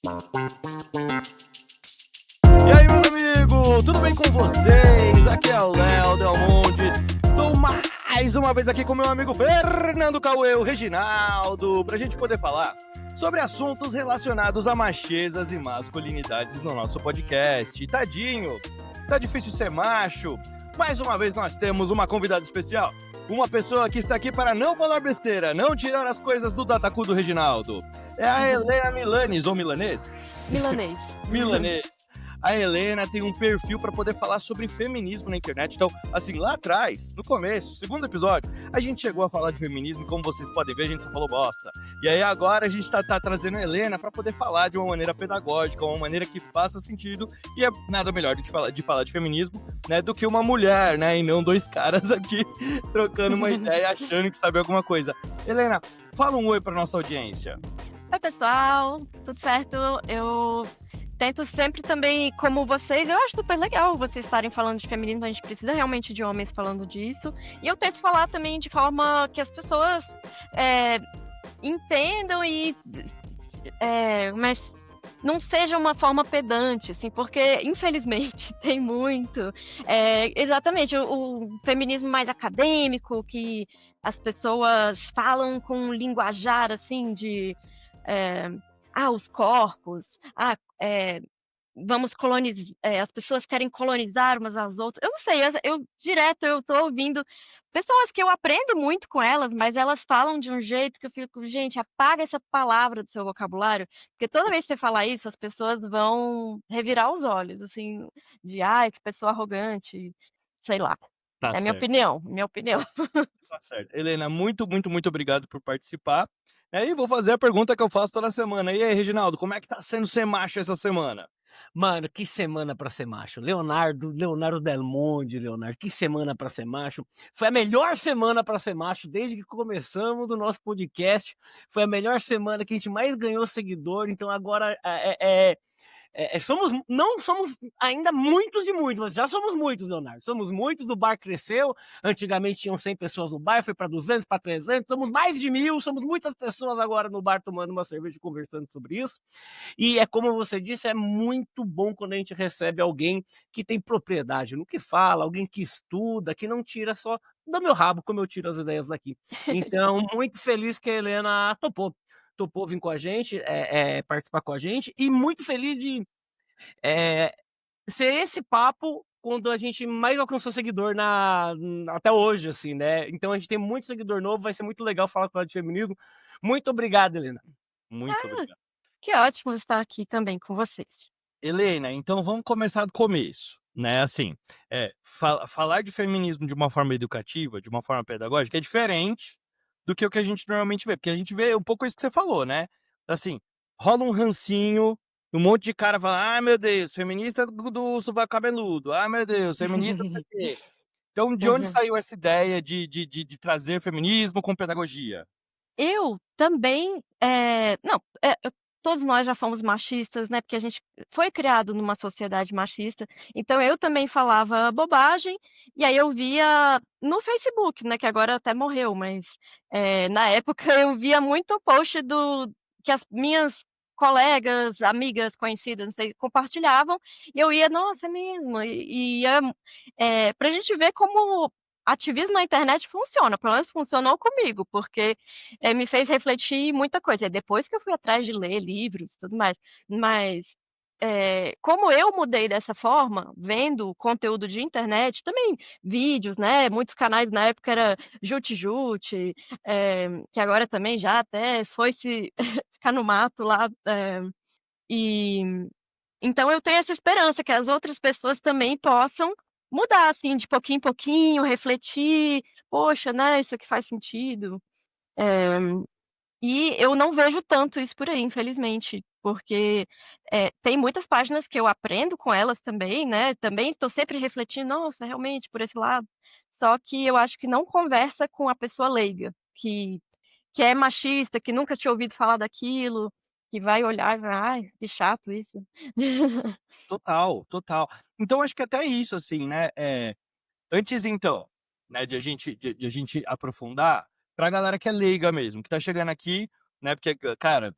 E aí, meus amigos, tudo bem com vocês? Aqui é o Léo Del Montes. Estou mais uma vez aqui com meu amigo Fernando Cauê, o Reginaldo, pra gente poder falar sobre assuntos relacionados a machezas e masculinidades no nosso podcast. Tadinho, tá difícil ser macho. Mais uma vez nós temos uma convidada especial. Uma pessoa que está aqui para não falar besteira, não tirar as coisas do datacu do Reginaldo. É a Helena Milanes, ou milanês? Milanês. Milanês. A Helena tem um perfil para poder falar sobre feminismo na internet. Então, assim, lá atrás, no começo, segundo episódio, a gente chegou a falar de feminismo. Como vocês podem ver, a gente só falou bosta. E aí agora a gente tá trazendo a Helena para poder falar de uma maneira pedagógica, uma maneira que faça sentido. E é nada melhor do que falar de feminismo, né, do que uma mulher, né, e não dois caras aqui trocando uma ideia, achando que sabe alguma coisa. Helena, fala um oi para nossa audiência. Oi, pessoal, tudo certo? Eu tento sempre também, como vocês, eu acho super legal vocês estarem falando de feminismo, a gente precisa realmente de homens falando disso. E eu tento falar também de forma que as pessoas entendam mas não seja uma forma pedante, assim, porque infelizmente tem muito, exatamente, o feminismo mais acadêmico, que as pessoas falam com um linguajar, assim, de os corpos, vamos colonizar, as pessoas querem colonizar umas às outras. Eu não sei, eu tô ouvindo pessoas que eu aprendo muito com elas, mas elas falam de um jeito que eu fico, gente, apaga essa palavra do seu vocabulário, porque toda vez que você falar isso, as pessoas vão revirar os olhos, assim, de ai, que pessoa arrogante, sei lá. Tá É minha certo. opinião, minha opinião. Tá certo. Helena, muito, muito, muito obrigado por participar. E vou fazer a pergunta que eu faço toda semana. E aí, Reginaldo, como é que tá sendo ser macho essa semana? Mano, que semana pra ser macho. Leonardo Del Monte, Leonardo, que semana pra ser macho. Foi a melhor semana pra ser macho desde que começamos o nosso podcast. Foi a melhor semana que a gente mais ganhou seguidor. Então agora não somos ainda muitos e muitos, mas já somos muitos, Leonardo. Somos muitos, o bar cresceu. Antigamente tinham 100 pessoas no bar, foi para 200, para 300. Somos mais de 1.000, somos muitas pessoas agora no bar tomando uma cerveja e conversando sobre isso. E é como você disse, é muito bom quando a gente recebe alguém que tem propriedade no que fala, alguém que estuda, que não tira só do meu rabo, como eu tiro as ideias daqui. Então, muito feliz que a Helena topou vir com a gente, participar com a gente, e muito feliz de ser esse papo quando a gente mais alcançou seguidor até hoje, assim, né? Então a gente tem muito seguidor novo, vai ser muito legal falar com ela de feminismo. Muito obrigado, Helena. Muito obrigado. Que ótimo estar aqui também com vocês. Helena, então vamos começar do começo, né? Assim, falar de feminismo de uma forma educativa, de uma forma pedagógica, é diferente do que o que a gente normalmente vê. Porque a gente vê um pouco isso que você falou, né? Assim, rola um rancinho, um monte de cara fala, ai meu Deus, feminista do sovaco cabeludo, ai meu Deus, feminista do quê? Então, de onde Uhum. saiu essa ideia de trazer feminismo com pedagogia? Eu também, não, todos nós já fomos machistas, né, porque a gente foi criado numa sociedade machista, então eu também falava bobagem, e aí eu via no Facebook, né, que agora até morreu, mas, na época eu via muito post que as minhas colegas, amigas, conhecidas, não sei, compartilhavam, e eu ia: "Nossa, é mesmo", e ia, pra gente ver como ativismo na internet funciona, pelo menos funcionou comigo, porque me fez refletir muita coisa. E depois que eu fui atrás de ler livros e tudo mais. Mas, como eu mudei dessa forma, vendo conteúdo de internet, também vídeos, né, muitos canais na época era Jute Jute, que agora também já até foi se ficar no mato lá, e então eu tenho essa esperança que as outras pessoas também possam mudar, assim, de pouquinho em pouquinho, refletir: "Poxa, né, isso aqui faz sentido". Eh e eu não vejo tanto isso por aí, infelizmente, porque, tem muitas páginas que eu aprendo com elas também, né, também estou sempre refletindo: "Nossa, realmente, por esse lado", só que eu acho que não conversa com a pessoa leiga, que é machista, que nunca tinha ouvido falar daquilo, que vai olhar e vai: "Ai, que chato isso". Total, total. Então acho que até isso, assim, né, antes então, né, de a gente aprofundar, pra galera que é leiga mesmo, que tá chegando aqui, né, porque, cara,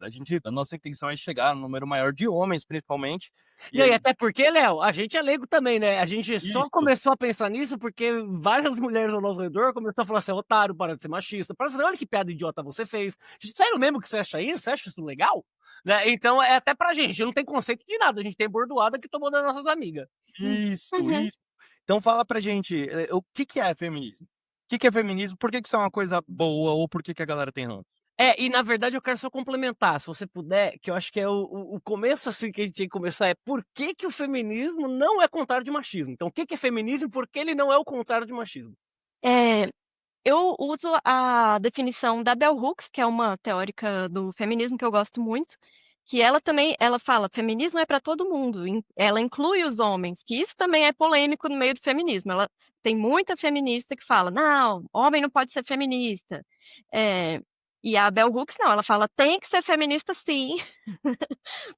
a nossa intenção é chegar no número maior de homens, principalmente, e Não, e aí até porque, Léo, a gente é leigo também, né? A gente só isso. começou a pensar nisso porque várias mulheres ao nosso redor começaram a falar assim: otário, para de ser machista. Para olha que piada idiota você fez. Sério mesmo que você acha isso? Você acha isso legal? Né? Então é até pra gente, não tem conceito de nada, a gente tem bordoada que tomou das nossas amigas. Isso, Uhum. isso. Então fala pra gente, o que que é feminismo? O que que é feminismo? Por que que isso é uma coisa boa ou por que que a galera tem ranço? É, e na verdade eu quero só complementar, se você puder, que eu acho que é o começo assim que a gente tinha que começar é por que que o feminismo não é contrário de machismo. Então o que que é feminismo e por que ele não é o contrário de machismo? É, eu uso a definição da Bell Hooks, que é uma teórica do feminismo que eu gosto muito, que ela também, ela fala, feminismo é para todo mundo, ela inclui os homens, que isso também é polêmico no meio do feminismo. Ela tem muita feminista que fala, não, homem não pode ser feminista. É, e a Bell Hooks não, ela fala, tem que ser feminista sim,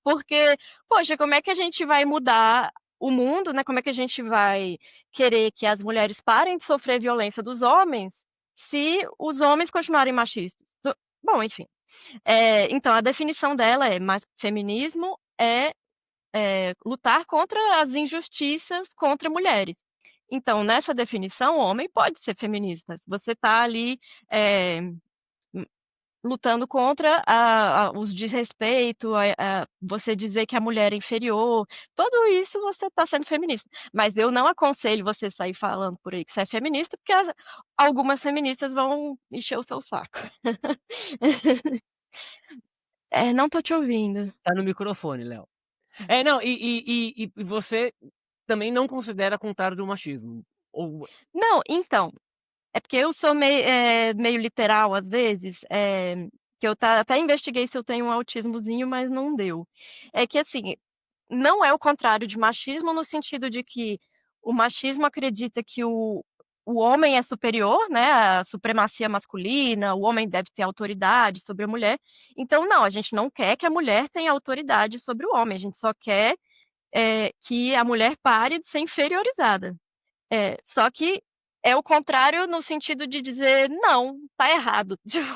porque, poxa, como é que a gente vai mudar o mundo, né? Como é que a gente vai querer que as mulheres parem de sofrer violência dos homens se os homens continuarem machistas? Bom, enfim. Então, a definição dela é, mas feminismo é lutar contra as injustiças contra mulheres. Então, nessa definição, o homem pode ser feminista. Se você está ali é, lutando contra os desrespeito, você dizer que a mulher é inferior, tudo isso você está sendo feminista. Mas eu não aconselho você sair falando por aí que você é feminista, porque algumas feministas vão encher o seu saco. Não tô te ouvindo. Tá no microfone, Léo. É, não, e você também não considera contrário do machismo? Ou Não, então, é porque eu sou meio literal às vezes, que eu até investiguei se eu tenho um autismozinho, mas não deu. É que assim, não é o contrário de machismo no sentido de que o machismo acredita que o homem é superior, né, a supremacia masculina, o homem deve ter autoridade sobre a mulher. Então, não, a gente não quer que a mulher tenha autoridade sobre o homem, a gente só quer que a mulher pare de ser inferiorizada. Só que é o contrário no sentido de dizer, não, tá errado. Tipo,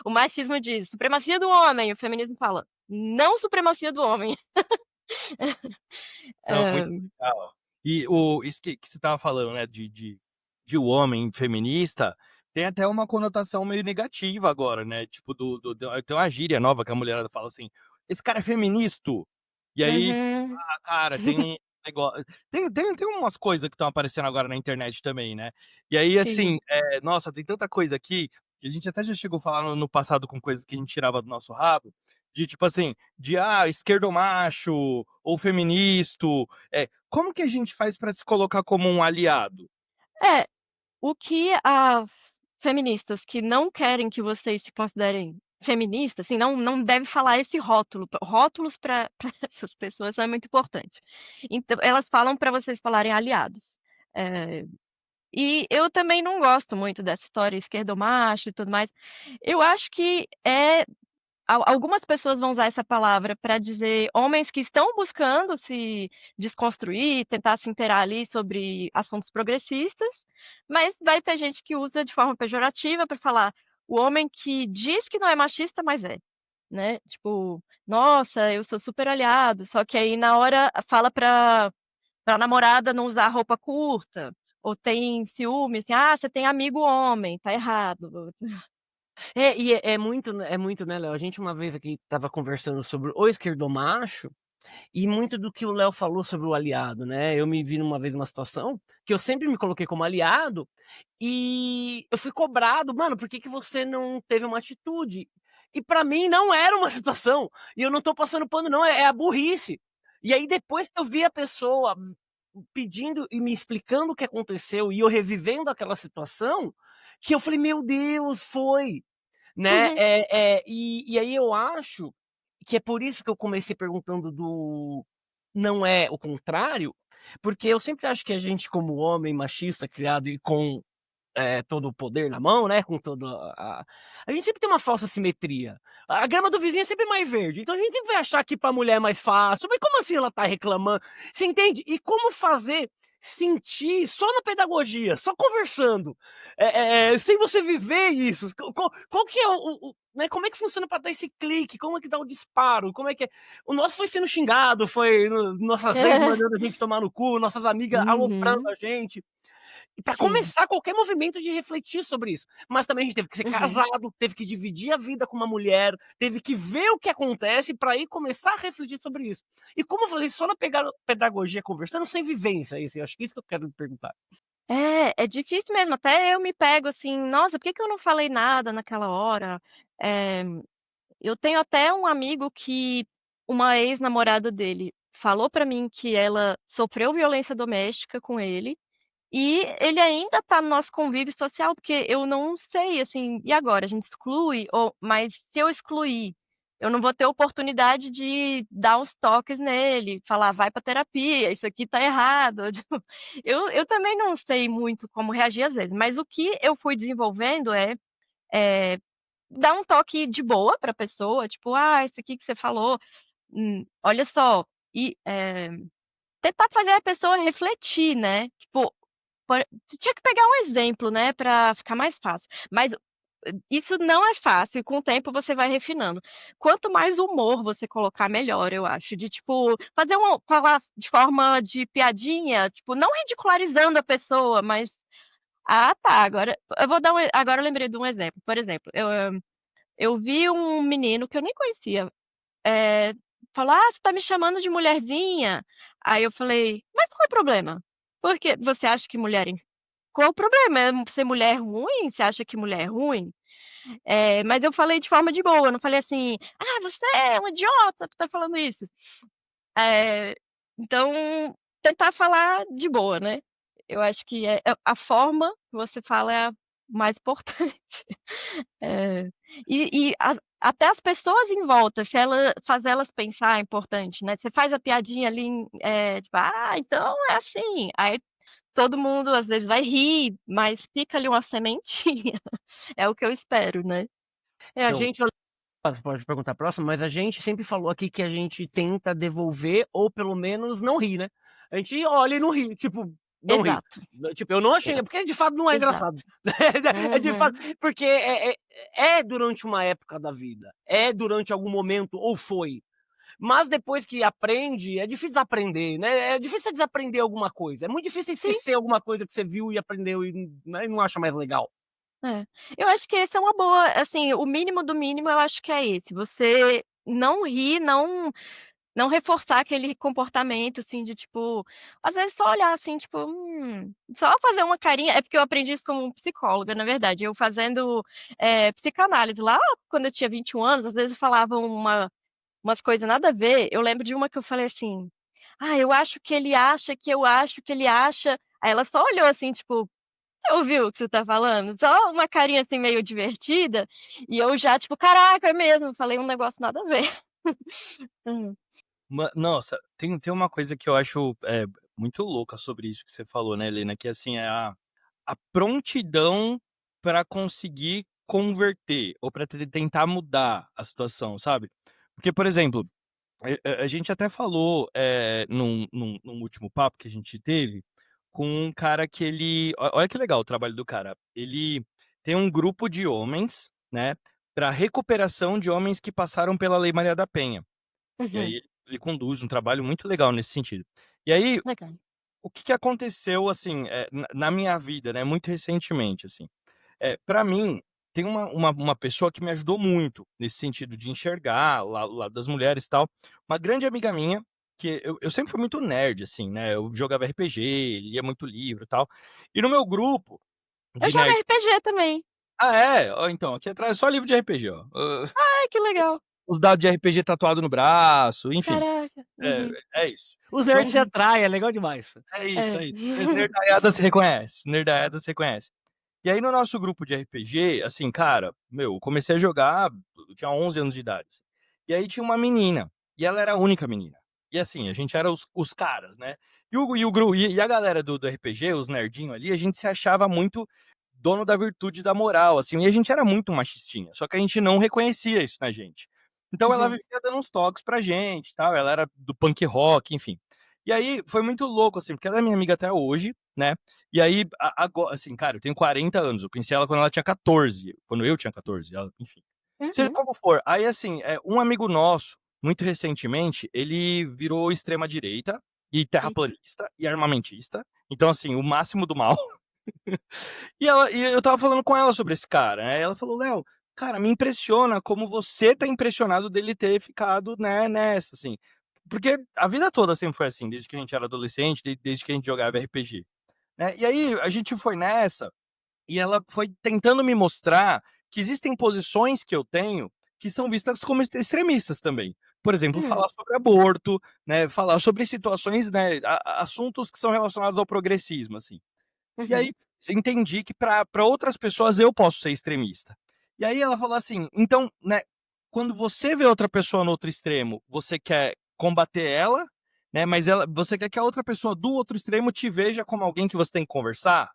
o machismo diz supremacia do homem, o feminismo fala, não supremacia do homem. Não, muito É, legal. E o isso que você estava falando, né, de o homem feminista, tem até uma conotação meio negativa agora, né, tipo tem uma gíria nova que a mulherada fala assim: "Esse cara é feministo". E aí, uhum, cara, tem um negócio tem umas coisas que estão aparecendo agora na internet também, né. E aí, sim. assim, nossa, tem tanta coisa aqui, que a gente até já chegou a falar no passado com coisas que a gente tirava do nosso rabo, de tipo assim, esquerdomacho ou feministo, como que a gente faz pra se colocar como um aliado? É, o que as feministas que não querem que vocês se considerem feministas, assim, não deve falar esse rótulo. Rótulos para essas pessoas é muito importante. Então, elas falam para vocês falarem aliados. É, e eu também não gosto muito dessa história esquerdomacho e tudo mais. Eu acho que algumas pessoas vão usar essa palavra para dizer homens que estão buscando se desconstruir, tentar se inteirar ali sobre assuntos progressistas, mas vai ter gente que usa de forma pejorativa para falar o homem que diz que não é machista, mas é, né? Tipo, nossa, eu sou super aliado, só que aí na hora fala para a namorada não usar roupa curta, ou tem ciúme, assim, ah, você tem amigo homem, tá errado. é muito, né, Léo? A gente uma vez aqui estava conversando sobre o esquerdomacho, e muito do que o Léo falou sobre o aliado, né? Eu me vi numa vez numa situação que eu sempre me coloquei como aliado e eu fui cobrado, mano, por que que você não teve uma atitude? E pra mim não era uma situação. E eu não tô passando pano, não, é a burrice. E aí depois que eu vi a pessoa pedindo e me explicando o que aconteceu e eu revivendo aquela situação, que eu falei, meu Deus, foi, né? Uhum. E aí eu acho que é por isso que eu comecei perguntando do não é o contrário, porque eu sempre acho que a gente como homem machista criado e com todo o poder na mão, né? Com toda a gente sempre tem uma falsa simetria. A grama do vizinho é sempre mais verde. Então a gente sempre vai achar que pra mulher é mais fácil. Mas como assim ela tá reclamando? Você entende? E como fazer sentir só na pedagogia, só conversando, sem você viver isso? Qual que é né, como é que funciona pra dar esse clique? Como é que dá o disparo? Como é que é? O nosso foi sendo xingado, foi nossas ex mandando a gente tomar no cu, nossas amigas aloprando Uhum. a gente. E para Sim. começar qualquer movimento de refletir sobre isso. Mas também a gente teve que ser Uhum. casado, teve que dividir a vida com uma mulher, teve que ver o que acontece para aí começar a refletir sobre isso. E como eu falei, só na pedagogia conversando sem vivência, isso, eu acho que é isso que eu quero perguntar. É difícil mesmo, até eu me pego assim: "Nossa, por que que eu não falei nada naquela hora?". Eh, eu tenho até um amigo que uma ex-namorada dele falou pra mim que ela sofreu violência doméstica com ele, e ele ainda tá no nosso convívio social, porque eu não sei, assim, e agora? A gente exclui? Ou mas se eu excluir, eu não vou ter oportunidade de dar uns toques nele, falar: "Vai pra terapia, isso aqui tá errado". Tipo, eu também não sei muito como reagir às vezes, mas o que eu fui desenvolvendo é dar um toque de boa pra pessoa, tipo: "Ah, isso aqui que você falou, olha só", e, tentar fazer a pessoa refletir, né, tipo, tinha que pegar um exemplo, né, pra ficar mais fácil, mas isso não é fácil e com o tempo você vai refinando. Quanto mais humor você colocar, melhor, eu acho, de tipo, falar de forma de piadinha, tipo, não ridicularizando a pessoa, mas: "Ah, tá, agora", eu vou dar agora eu lembrei de um exemplo, por exemplo, eu vi um menino que eu nem conhecia, eh, falar: "Ah, você tá me chamando de mulherzinha". Aí eu falei: "Mas qual é o problema? Porque você acha que qual o problema? É ser mulher ruim? Você acha que mulher é ruim?". Mas eu falei de forma de boa, eu não falei assim: "Ah, você é um idiota por estar falando isso". Eh, então, tentar falar de boa, né. Eu acho que a forma que você fala é a mais importante. É. E até as pessoas em volta, se ela fazer elas pensar é importante, né. Você faz a piadinha ali tipo: "Ah, então é assim", aí todo mundo às vezes vai rir, mas fica ali uma sementinha, é o que eu espero, né. A Então, gente, você pode perguntar a próxima, mas a gente sempre falou aqui que a gente tenta devolver ou pelo menos não rir, né. A gente olha e não ri, tipo, não ri. Exato, Tipo, eu não achei, porque de fato não é engraçado. exato. É de fato, Uhum. porque é durante uma época da vida, é durante algum momento ou foi, mas depois que aprende, é difícil desaprender, né, é difícil você desaprender alguma coisa, é muito difícil Sim, esquecer alguma coisa que você viu e aprendeu e, né, e não acha mais legal. é. Eu acho que esse é uma boa assim, o mínimo do mínimo eu acho que é esse, você não rir, não reforçar aquele comportamento, assim, de tipo, às vezes só olhar assim, tipo, só fazer uma carinha, é porque eu aprendi isso como psicóloga, na verdade, eu fazendo, psicanálise lá quando eu tinha 21 anos, às vezes eu falava umas coisas nada a ver, eu lembro de uma que eu falei assim: "Ah, eu acho que ele acha que eu acho que ele acha", aí ela só olhou assim, tipo: "Você ouviu o que você tá falando?", só uma carinha assim meio divertida, e eu já tipo: "Caraca, é mesmo", falei um negócio nada a ver. Hum. nossa, tem uma coisa que eu acho muito louca sobre isso que você falou, né, Helena, que assim, é a prontidão para conseguir converter ou para tentar mudar a situação, sabe? Porque, por exemplo, a gente até falou num último papo que a gente teve com um cara que olha que legal o trabalho do cara. Ele tem um grupo de homens, né, para recuperação de homens que passaram pela Lei Maria da Penha. E Uhum. aí ele conduz um trabalho muito legal nesse sentido. E aí, Legal. o que que aconteceu, assim, na minha vida, né, muito recentemente, assim. Pra mim, tem uma pessoa que me ajudou muito nesse sentido de enxergar o lado das mulheres e tal. Uma grande amiga minha, que eu sempre fui muito nerd, assim, né, eu jogava RPG, lia muito livro e tal. E no meu grupo Eu de jogo nerd RPG também. é? Ó, então, aqui atrás é só livro de RPG, ó. Ai, que legal. Os dados de RPG tatuado no braço, enfim. Caraca. É, Uhum. é isso. Os E nerds se um atraem, é legal demais. É isso, É. é isso. Nerdaiada se reconhece, nerdaiada se reconhece. E aí no nosso grupo de RPG, assim, cara, meu, eu comecei a jogar, eu tinha 11 anos de idade, assim. E aí tinha uma menina, e ela era a única menina. E assim, a gente era os caras, né. E a galera do RPG, os nerdinho ali, a gente se achava muito dono da virtude e da moral, assim, e a gente era muito machistinha, só que a gente não reconhecia isso na gente. Então ela Uhum. vivia dando uns toques pra gente, tal, ela era do punk rock, enfim. E aí foi muito louco, assim, porque ela é minha amiga até hoje, né? E aí, agora, assim, cara, eu tenho 40 anos, eu conheci ela quando ela tinha 14, quando eu tinha 14, ela, enfim. Seja Uhum. como for, aí assim, um amigo nosso, muito recentemente, ele virou extrema direita e Eita. terraplanista e armamentista. Então, assim, o máximo do mal. E eu tava falando com ela sobre esse cara, né? Ela falou, Léo, cara, me impressiona como você tá impressionado dele ter ficado, né, nessa, assim. Porque a vida toda sempre foi assim, desde que a gente era adolescente, desde que a gente jogava RPG, né? E aí a gente foi nessa, e ela foi tentando me mostrar que existem posições que eu tenho que são vistas como extremistas também. Por exemplo, Hum. falar sobre aborto, né, falar sobre situações, né, assuntos que são relacionados ao progressismo, assim. E aí, Uhum. eu entendi que para outras pessoas eu posso ser extremista. E aí ela falou assim: "Então, né, quando você vê outra pessoa no outro extremo, você quer combater ela, né, mas você quer que a outra pessoa do outro extremo te veja como alguém que você tem que conversar?",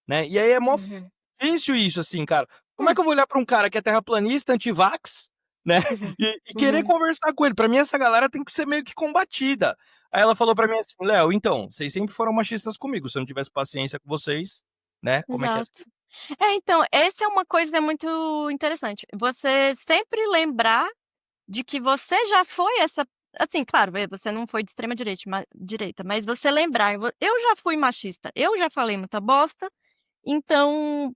né. E aí é mó Uhum. difícil isso, assim, cara. Como é Hum. que eu vou olhar pra um cara que é terraplanista, antivax, né, Uhum. e querer Uhum. conversar com ele? Pra mim essa galera tem que ser meio que combatida. Aí ela falou pra mim assim: "Léo, então, vocês sempre foram machistas comigo, se eu não tivesse paciência com vocês, né, como é que é?" Exato. Então, essa é uma coisa muito interessante. Você sempre lembrar de que você já foi essa, assim, claro, você não foi de extrema direita, mas você lembrar: "Eu já fui machista, eu já falei muita bosta, então,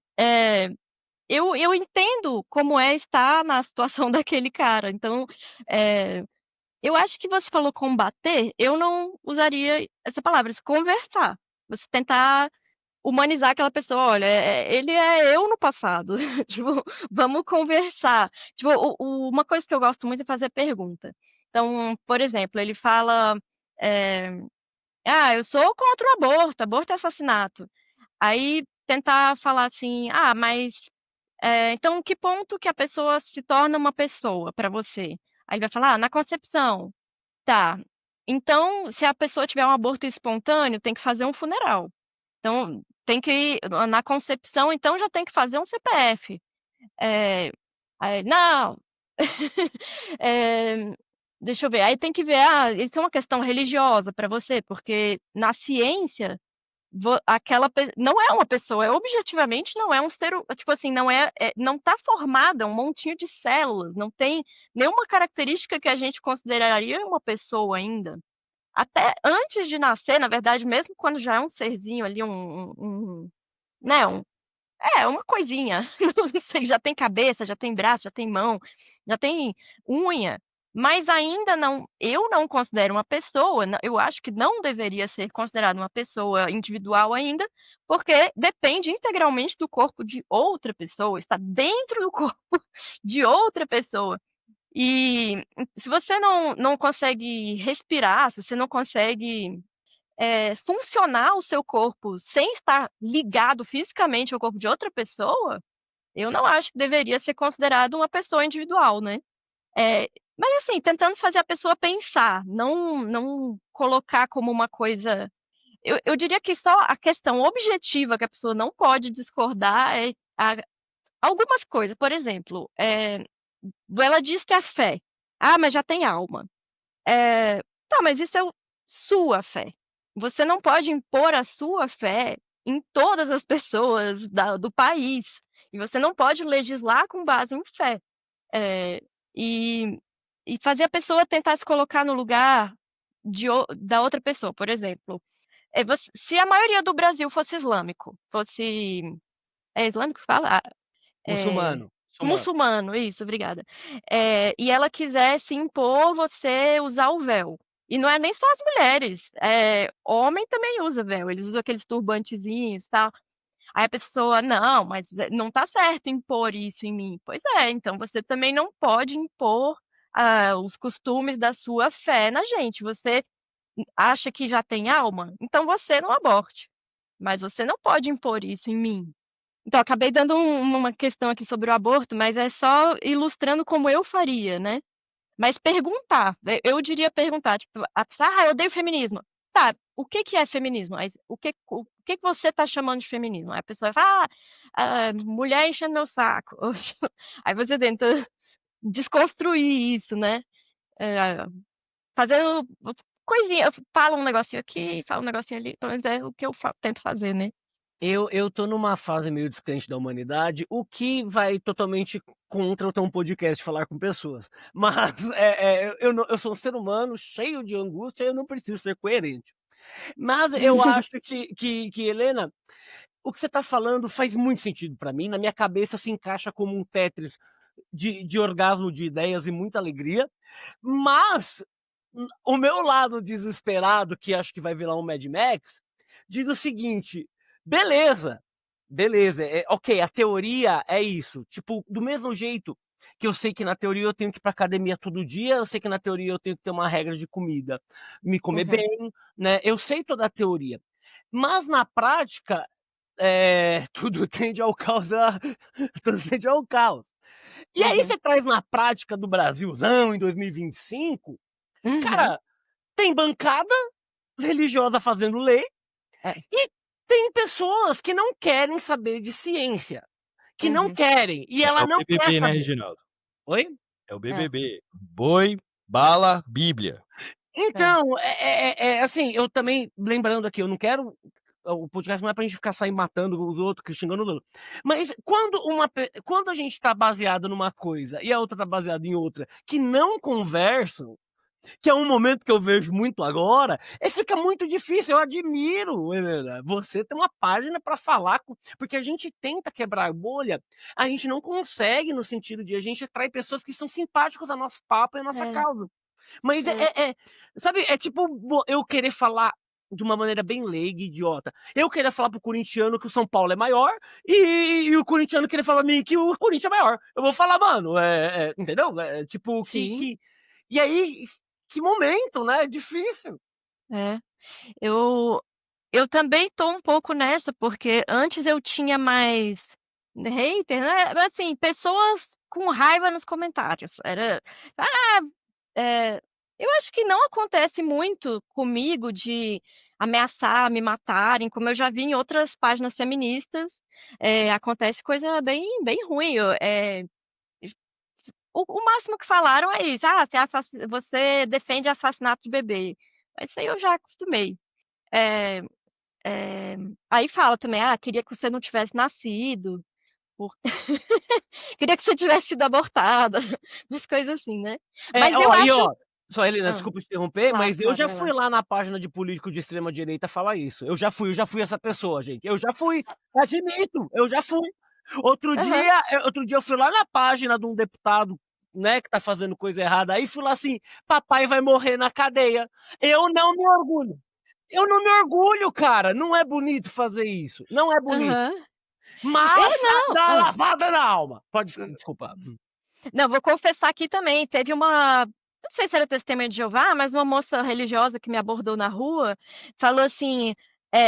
eu entendo como é estar na situação daquele cara". Então, eh, eu acho que você falou combater, eu não usaria essa palavra, conversar. Você tentar humanizar aquela pessoa, olha, ele é eu no passado, tipo, vamos conversar. Tipo, uma coisa que eu gosto muito é fazer pergunta. Então, por exemplo, ele fala, eh, "Ah, eu sou contra o aborto, aborto é assassinato". Aí tentar falar assim: "Ah, mas, então que ponto que a pessoa se torna uma pessoa pra você?". Aí ele vai falar: "Ah, na concepção". Tá, então se a pessoa tiver um aborto espontâneo, tem que fazer um funeral. Então, tem que na concepção, então, já tem que fazer um CPF. Aí não, eh, deixa eu ver, aí tem que ver, isso é uma questão religiosa para você, porque na ciência, aquela não é uma pessoa, objetivamente não é um tipo assim, não está formada, um montinho de células, não tem nenhuma característica que a gente consideraria uma pessoa ainda. Até antes de nascer, na verdade, mesmo quando já é um serzinho ali, né, uma coisinha, não sei, já tem cabeça, já tem braço, já tem mão, já tem unha, mas ainda não, eu não considero uma pessoa, eu acho que não deveria ser considerado uma pessoa individual ainda, porque depende integralmente do corpo de outra pessoa, está dentro do corpo de outra pessoa. E se você não consegue respirar, se você não consegue funcionar o seu corpo sem estar ligado fisicamente ao corpo de outra pessoa, eu não acho que deveria ser considerado uma pessoa individual, né. Mas assim, tentando fazer a pessoa pensar, não colocar como uma coisa, eu diria que só a questão objetiva que a pessoa não pode discordar é algumas coisas, por exemplo, ela diz que a fé: "Ah, mas já tem alma". Tá, mas isso é sua fé. Você não pode impor a sua fé em todas as pessoas do país. E você não pode legislar com base em fé. Eh, e, e fazer a pessoa tentar se colocar no lugar da outra pessoa. Por exemplo, se a maioria do Brasil fosse islâmico, fosse. É islâmico que fala? É, Muçulmano, muçulmano. muçulmano, isso, obrigada. E ela quisesse impor você usar o véu. E não é nem só as mulheres, homem também usa véu, eles usam aqueles turbantezinhos, e tal. Aí a pessoa: "Não, mas não tá certo impor isso em mim". Pois é, então você também não pode impor, os costumes da sua fé na gente. Você acha que já tem alma? Então você não aborte, mas você não pode impor isso em mim. Então, acabei dando uma questão aqui sobre o aborto, mas é só ilustrando como eu faria, né. Mas perguntar, eu diria perguntar, tipo, a pessoa: "Ah, eu odeio feminismo". tá, o que que é feminismo? Aí, o que que você tá chamando de feminismo? Aí a pessoa fala, mulher enchendo meu saco. Aí você tenta desconstruir isso, né? É, fazendo coisinha, fala um negocinho aqui, fala um negocinho ali, pelo menos é o que eu tento fazer, né? Eu tô numa fase meio descrente da humanidade, o que vai totalmente contra eu ter um podcast e falar com pessoas. Mas eu sou um ser humano cheio de angústia, eu não preciso ser coerente. Mas eu acho que Helena, o que você tá falando faz muito sentido pra mim. Na minha cabeça se encaixa como um Tetris de orgasmo de ideias e muita alegria. Mas o meu lado desesperado, que acho que vai virar um Mad Max, diz o seguinte: beleza, beleza, ok, a teoria é isso. Tipo, do mesmo jeito que eu sei que na teoria eu tenho que ir pra academia todo dia, eu sei que na teoria eu tenho que ter uma regra de comida, me comer Uhum. bem, né? Eu sei toda a teoria. Mas na prática, tudo tende ao caos. Tudo tende ao caos. E aí Uhum. você traz na prática do Brasilzão em 2025, Uhum. cara, tem bancada religiosa fazendo lei É. e tem pessoas que não querem saber de ciência, que não Uhum. querem, e É ela o não quer BBB, né, saber. Reginaldo? Oi? É o É. BBB. Boi, bala, Bíblia. É. Então, assim, eu também, lembrando aqui, eu não quero. O podcast não é pra gente ficar sair matando os outros, xingando os outros. Mas quando a gente tá baseado numa coisa e a outra tá baseada em outra, que não conversam, que é um momento que eu vejo muito agora, fica muito difícil. Eu admiro, Helena, você tem uma página pra falar, porque a gente tenta quebrar a bolha, a gente não consegue no sentido de a gente atrai pessoas que são simpáticos ao nosso papo e à nossa É. causa. Mas É. sabe, é tipo eu querer falar de uma maneira bem leiga, idiota. Eu queria falar pro corintiano que o São Paulo é maior e o corintiano querer falar pra mim que o Corinthians é maior. Eu vou falar, mano, entendeu? Tipo, Sim. E aí, que momento, né? É difícil. É. Eu, eu também tô um pouco nessa, porque antes eu tinha mais hater, né? Assim, pessoas com raiva nos comentários. Era, ah, é, eu acho que não acontece muito comigo de ameaçar, me matarem, como eu já vi em outras páginas feministas. Acontece coisa bem ruim. O máximo que falaram é isso, você defende assassinato de bebê. Mas isso aí eu já acostumei. É, é, aí fala também, queria que você não tivesse nascido, por- queria que você tivesse sido abortada, umas coisas assim, né? Mas eu Ó, e acho. ó, só Helena, Ah, desculpa te interromper, claro, mas eu claro, já vai fui lá. lá na página de político de extrema direita falar isso. Eu já fui essa pessoa, gente. Eu já fui, admito, eu já fui. Aham, Outro dia eu fui lá na página de um deputado, né, que tá fazendo coisa errada, aí fui lá assim, papai vai morrer na cadeia. Eu não me orgulho. Eu não me orgulho, cara. Não é bonito fazer isso. Não é bonito. aham. Mas Não. dá uma lavada na alma. Pode desculpa. Não, vou confessar aqui também. Teve uma. Não sei se era testemunha de Jeová, mas uma moça religiosa que me abordou na rua falou assim: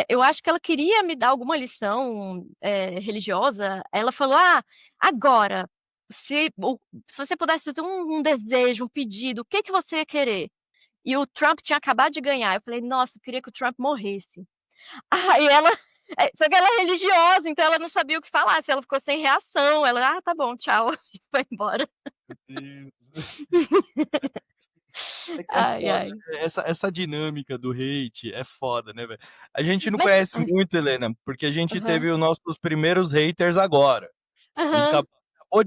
eu acho que ela queria me dar alguma lição religiosa. Ela falou: agora, se você pudesse fazer um desejo, um pedido, o que que você ia querer? E o Trump tinha acabado de ganhar. Eu falei: nossa, eu queria que o Trump morresse. Aí ela. Só que ela é religiosa, então ela não sabia o que falar. Se ela ficou sem reação, ela, tá bom, tchau, e foi embora. Deus. É Ai, foda. ai. Essa dinâmica do hate é foda, né, velho? A gente não Mas. conhece muito, Helena, porque a gente Aham. teve os nossos primeiros haters agora. A gente Aham.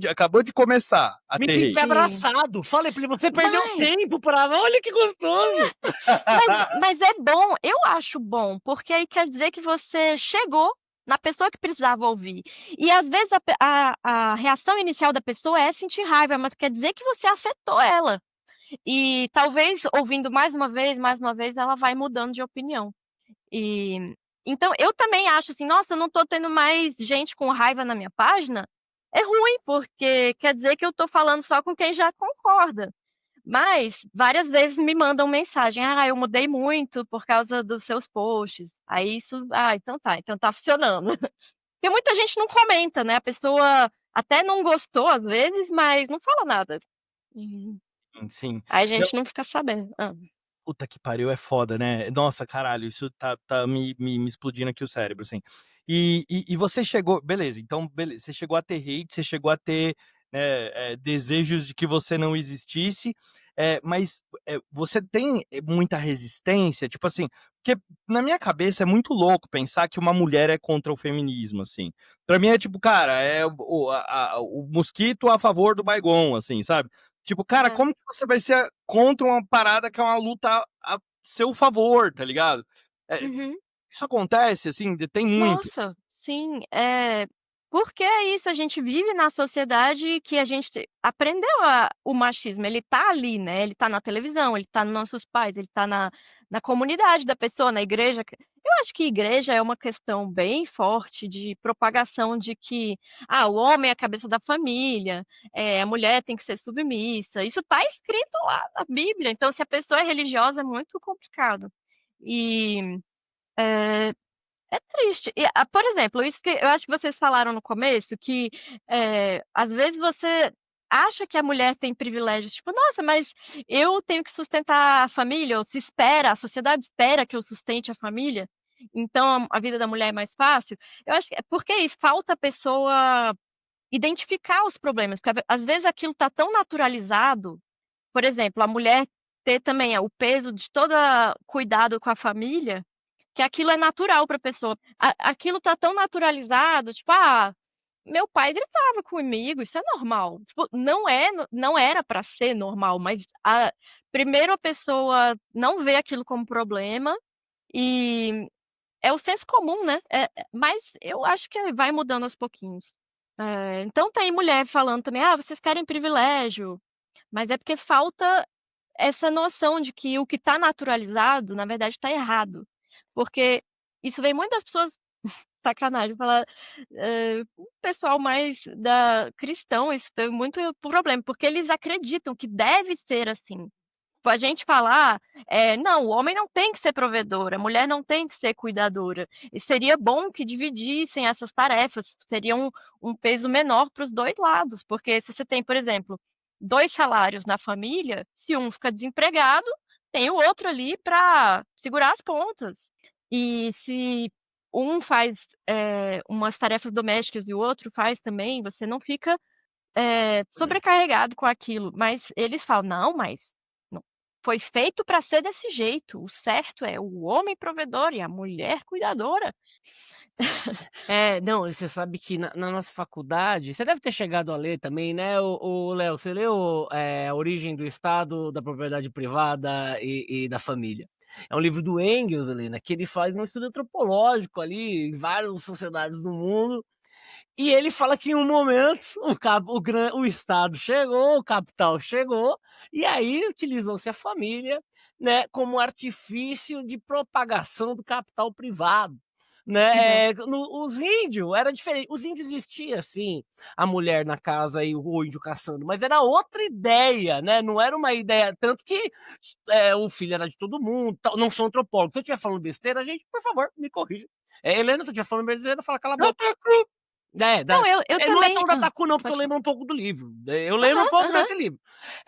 acabou de começar a Me ter senti hate. Sim. abraçado. Falei pra ele, você perdeu Mas, tempo pra. Olha que gostoso. mas é bom, eu acho bom, porque aí quer dizer que você chegou na pessoa que precisava ouvir. E às vezes a reação inicial da pessoa é sentir raiva, mas quer dizer que você afetou ela. E talvez ouvindo mais uma vez, ela vai mudando de opinião. E então eu também acho assim, nossa, eu não tô tendo mais gente com raiva na minha página. É ruim, porque quer dizer que eu tô falando só com quem já concorda. Mas várias vezes me mandam mensagem: eu mudei muito por causa dos seus posts. Aí isso, então tá funcionando. Porque muita gente não comenta, né? A pessoa até não gostou às vezes, mas não fala nada. Uhum. Sim. Aí a Não, gente não fica sabendo. Puta que pariu, é foda, né. Nossa, caralho, isso tá me explodindo aqui o cérebro, assim. E você chegou beleza, então você chegou a ter hate, você chegou a ter, desejos de que você não existisse, mas, você tem, muita resistência? Tipo assim, porque na minha cabeça é muito louco pensar que uma mulher é contra o feminismo, assim. Pra mim é tipo, cara, é o mosquito a favor do Baygon, assim, sabe. Tipo, cara, É. como que você vai ser contra uma parada que é uma luta a seu favor, tá ligado? Eh, Uhum. isso acontece, assim, tem muito. Nossa, sim, porque é isso, a gente vive na sociedade que a gente aprendeu o machismo, ele tá ali, né, ele tá na televisão, ele tá nos nossos pais, ele tá na comunidade da pessoa, na igreja. Eu acho que igreja é uma questão bem forte de propagação de que, o homem é a cabeça da família, a mulher tem que ser submissa, isso tá escrito lá na Bíblia, então se a pessoa é religiosa é muito complicado. E, eh é triste. E, por exemplo, isso que eu acho que vocês falaram no começo, que, às vezes você acha que a mulher tem privilégios, tipo: "Nossa, mas eu tenho que sustentar a família", ou se espera, a sociedade espera que eu sustente a família, então a vida da mulher é mais fácil. Eu acho que é porque isso, falta a pessoa identificar os problemas, porque às vezes aquilo está tão naturalizado, por exemplo, a mulher ter também o peso de toda cuidado com a família, que aquilo é natural para a pessoa. Aquilo tá tão naturalizado, tipo: meu pai gritava comigo, isso é normal". Tipo, não era para ser normal, mas primeiro a pessoa não vê aquilo como problema, e é o senso comum, né. Mas eu acho que vai mudando aos pouquinhos. Então tem mulher falando também: vocês querem privilégio", mas é porque falta essa noção de que o que está naturalizado, na verdade, está errado. Porque isso vem muito das pessoas, sacanagem falar, o pessoal mais da cristão, isso tem muito problema, porque eles acreditam que deve ser assim. Tipo, a gente falar, "Não, o homem não tem que ser provedor, a mulher não tem que ser cuidadora", e seria bom que dividissem essas tarefas, seria um peso menor para os 2 lados, porque se você tem, por exemplo, 2 salários na família, se um fica desempregado, tem o outro ali para segurar as pontas. E se um faz, umas tarefas domésticas e o outro faz também, você não fica, sobrecarregado com aquilo. Mas eles falam: "Não, mas não foi feito para ser desse jeito, o certo é o homem provedor e a mulher cuidadora". É, não, você sabe que na nossa faculdade você deve ter chegado a ler também, né, o Léo, você leu, A Origem do Estado, da Propriedade Privada e da Família. É um livro do Engels ali, né, que ele faz um estudo antropológico ali em várias sociedades do mundo, e ele fala que em um momento o Estado chegou, o capital chegou, e aí utilizou-se a família, né, como artifício de propagação do capital privado, Uhum. né. Os índios era diferente, os índios existia sim, a mulher na casa e o índio caçando, mas era outra ideia, né, não era uma ideia tanto que, o filho era de todo mundo, tal, não sou antropólogo, se eu estiver falando besteira, gente, por favor, me corrija. Helena, se eu estiver falando besteira, fala: "Cala a boca". É, Não, eu não é também tão Dataku não, porque eu pode falar. lembro um pouco do livro, eu lembro um Aham, pouco aham. desse livro.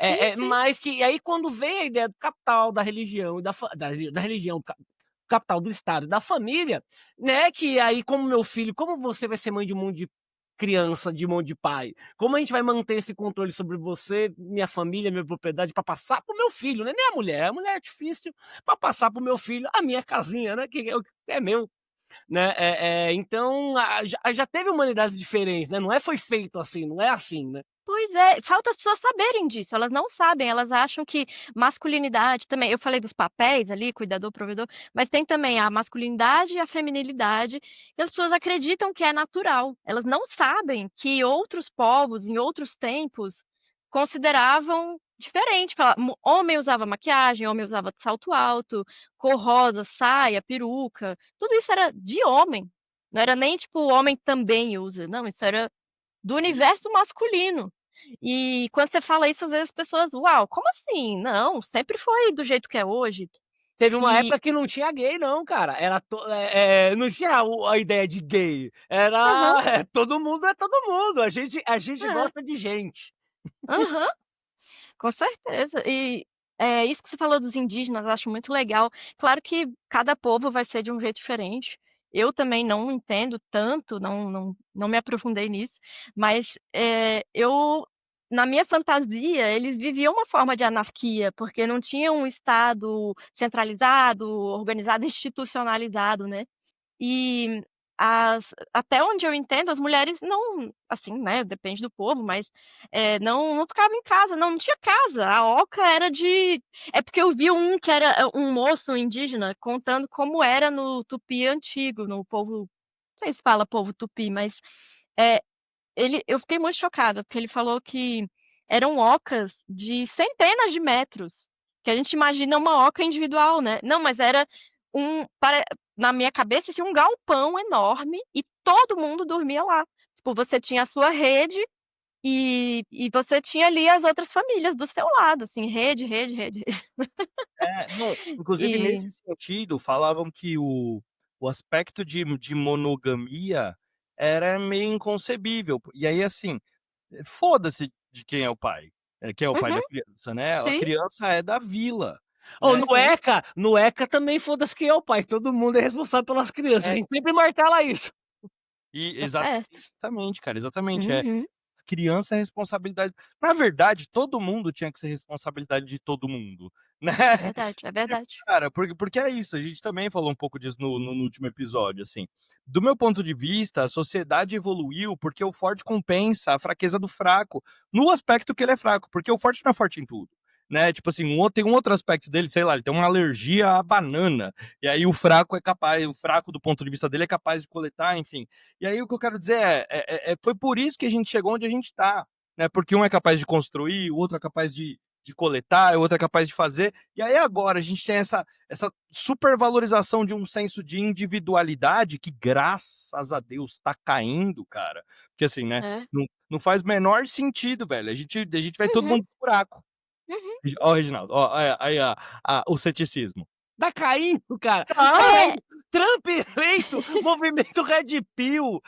Sim, sim. Mas que aí quando vem a ideia do capital, da religião e da religião, capital do Estado e da família, né, que aí como meu filho, como você vai ser mãe de um monte de criança, de um monte de pai, como a gente vai manter esse controle sobre você, minha família, minha propriedade, para passar para o meu filho, né, nem a mulher é artifício para passar para o meu filho a minha casinha, né, que é meu. Né, então já teve humanidades diferentes, né, não foi feito assim, não é assim, né. Pois é, falta as pessoas saberem disso, elas não sabem, elas acham que masculinidade também, eu falei dos papéis ali, cuidador, provedor, mas tem também a masculinidade e a feminilidade, e as pessoas acreditam que é natural. Elas não sabem que outros povos, em outros tempos, consideravam diferente. Homem usava maquiagem, homem usava salto alto, cor rosa, saia, peruca, tudo isso era de homem. Não era nem tipo o homem também usa, não, isso era do universo masculino. E quando você fala isso, às vezes as pessoas: "Uau, como assim? Não, sempre foi do jeito que é hoje". Teve uma E época que não tinha gay não, cara, não tinha a ideia de gay, aham, era, todo mundo é todo mundo, a gente é, gosta de gente. aham, com certeza. Isso que você falou dos indígenas, eu acho muito legal. Claro que cada povo vai ser de um jeito diferente. Eu também não entendo tanto, não me aprofundei nisso, mas na minha fantasia, eles viviam uma forma de anarquia, porque não tinha um Estado centralizado, organizado, institucionalizado, né? E até onde eu entendo, as mulheres não, assim, né, depende do povo, mas não ficavam em casa, não tinha casa. A oca era de. É porque eu vi um que era um moço indígena contando como era no Tupi antigo, no povo. Não sei se fala povo Tupi, mas é, eu fiquei muito chocada, porque ele falou que eram ocas de centenas de metros, que a gente imagina uma oca individual, né? Não, mas era na minha cabeça, assim, um galpão enorme e todo mundo dormia lá. Tipo, você tinha a sua rede e você tinha ali as outras famílias do seu lado, assim, rede, rede, rede. Não, inclusive E, nesse sentido, falavam que o aspecto de monogamia era meio inconcebível. E aí, assim, foda-se de quem é o pai. Quem é o pai da uhum, criança, né? A sim, criança é da vila, Ou né? uhum, no ECA também foda-se quem é o pai, todo mundo é responsável pelas crianças, a É, gente sempre martela isso. e tá certo. exatamente, cara, exatamente. Uhum, Criança é responsabilidade. Na verdade, todo mundo tinha que ser responsabilidade de todo mundo, né? é verdade, é Tipo, verdade. cara, porque é isso, a gente também falou um pouco disso no último episódio, assim. Do meu ponto de vista, a sociedade evoluiu porque o forte compensa a fraqueza do fraco, no aspecto que ele é fraco, porque o forte não é forte em tudo. Né? Tipo assim, tem um outro aspecto dele, sei lá, ele tem uma alergia à banana. E aí o fraco é capaz, o fraco do ponto de vista dele é capaz de coletar, enfim. E aí o que eu quero dizer foi por isso que a gente chegou onde a gente está, né? Porque um é capaz de construir, o outro é capaz de coletar, o outro é capaz de fazer. E aí agora a gente tem essa supervalorização de um senso de individualidade que, graças a Deus, está caindo, cara. Porque assim, né? É. Não faz o menor sentido, velho. A gente vai todo Uhum, mundo pro buraco. uhum. Ó, Reginaldo, ó, aí o ceticismo. Tá caindo, cara. Tá Tá! É, caindo. Trump eleito, movimento Red Pill,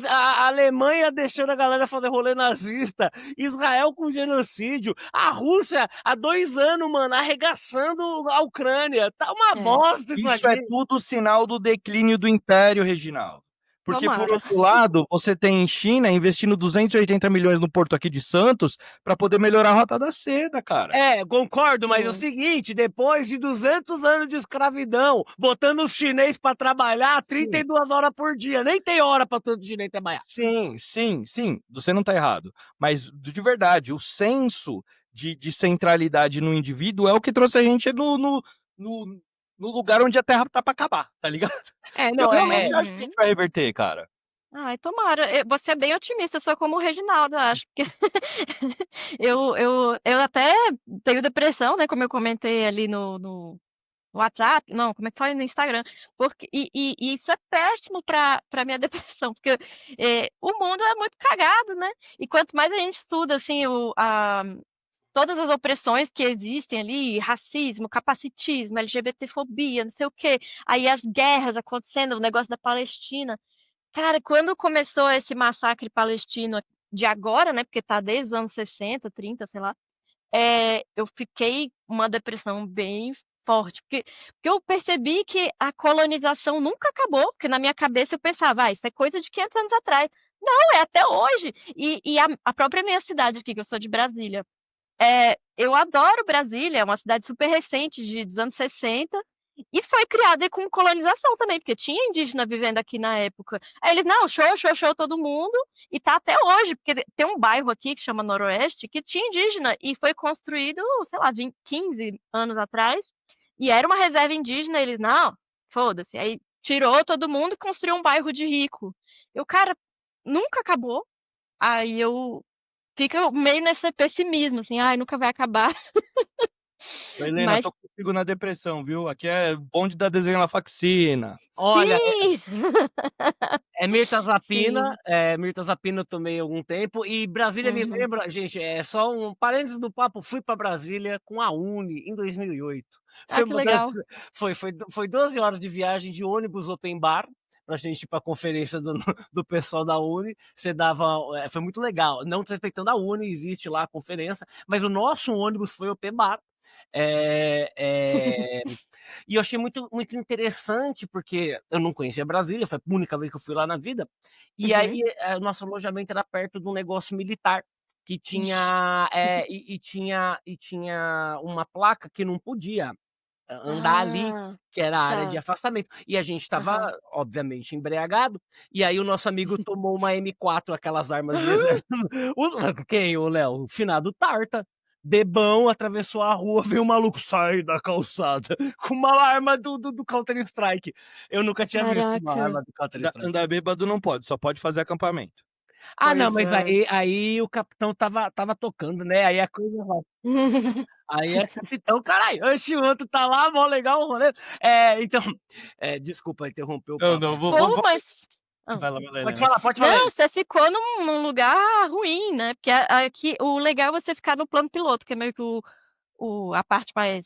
a Alemanha deixando a galera fazer rolê nazista, Israel com genocídio, a Rússia há 2 anos, mano, arregaçando a Ucrânia. Tá uma é, bosta isso Isso é aqui. tudo sinal do declínio do império, Reginaldo. Porque, por tomara. outro lado, você tem China investindo 280 milhões no porto aqui de Santos para poder melhorar a Rota da Seda, cara. Concordo, mas é o Sim, seguinte, depois de 200 anos de escravidão, botando os chinês pra trabalhar Sim, 32 horas por dia, nem tem hora pra todo chinês trabalhar. sim, sim, sim. Você não está errado. Mas, de verdade, o senso de centralidade no indivíduo é o que trouxe a gente no, no lugar onde a Terra tá para acabar, tá ligado? Eu Não, realmente acho que a uhum. gente vai reverter, cara. Ai, tomara. Você é bem otimista, eu sou como o Reginaldo, eu acho. Porque eu até tenho depressão, né? Como eu comentei ali no WhatsApp, não, como é que fala no Instagram? E isso é péssimo para minha depressão, porque o mundo é muito cagado, né? E quanto mais a gente estuda, assim, todas as opressões que existem ali, racismo, capacitismo, LGBTfobia, não sei o quê, aí as guerras acontecendo, o negócio da Palestina. Cara, quando começou esse massacre palestino de agora, né? Porque tá desde os anos 60, 30, sei lá, eu fiquei uma depressão bem forte, porque eu percebi que a colonização nunca acabou, porque na minha cabeça eu pensava, isso é coisa de 500 anos atrás. Não, é até hoje. E a própria minha cidade aqui, que eu sou de Brasília, eu adoro Brasília, é uma cidade super recente, dos anos 60, e foi criada com colonização também, porque tinha indígena vivendo aqui na época. Aí eles, não, show, show, show todo mundo, e tá até hoje, porque tem um bairro aqui que chama Noroeste, que tinha indígena, e foi construído, sei lá, 15 anos atrás, e era uma reserva indígena, eles, não, foda-se. Aí tirou todo mundo e construiu um bairro de rico. Eu, cara, nunca acabou. Aí eu fica meio nesse pessimismo, assim, ai, nunca vai acabar. Helena, Mas tô contigo na depressão, viu? Aqui é bonde da desenho na faxina. Olha, sim! Sim. Mirta Zapina eu tomei algum tempo, e Brasília me Uhum. lembra, gente, é só um parênteses do papo, fui para Brasília com a Uni em 2008. Foi Ah, que uma das legal. foi 12 horas de viagem de ônibus open bar, pra gente ir pra conferência do pessoal da Uni, você dava, foi muito legal, não respeitando a Uni, existe lá a conferência, mas o nosso ônibus foi open bar, e eu achei muito, muito interessante, porque eu não conhecia Brasília, foi a única vez que eu fui lá na vida, e Uhum. aí o nosso alojamento era perto de um negócio militar, que Ixi. tinha, tinha uma placa que não podia andar ali, Ah, que era a área de tá. afastamento. E a gente estava, Aham. obviamente, embriagado, e aí o nosso amigo tomou uma M4, aquelas armas do exército. Quem, o Léo? O finado Tarta. Debão, atravessou a rua, veio um maluco, sai da calçada, com uma arma do Counter-Strike. Eu nunca tinha visto uma Caraca. arma do Counter-Strike. Andar bêbado não pode, só pode fazer acampamento. Ah, não, Pois mas é. aí o capitão tava tocando, né, aí a coisa vai. Aí é capitão, caralho, oxe, o outro tá lá, mó legal o rolê. Então, desculpa interromper o Não, papo. não, Pô, mas hã. vai lá, Helena. Pode falar, Não, Helena. você ficou num lugar ruim, né, porque aqui o legal é você ficar no plano piloto, que é meio que a parte mais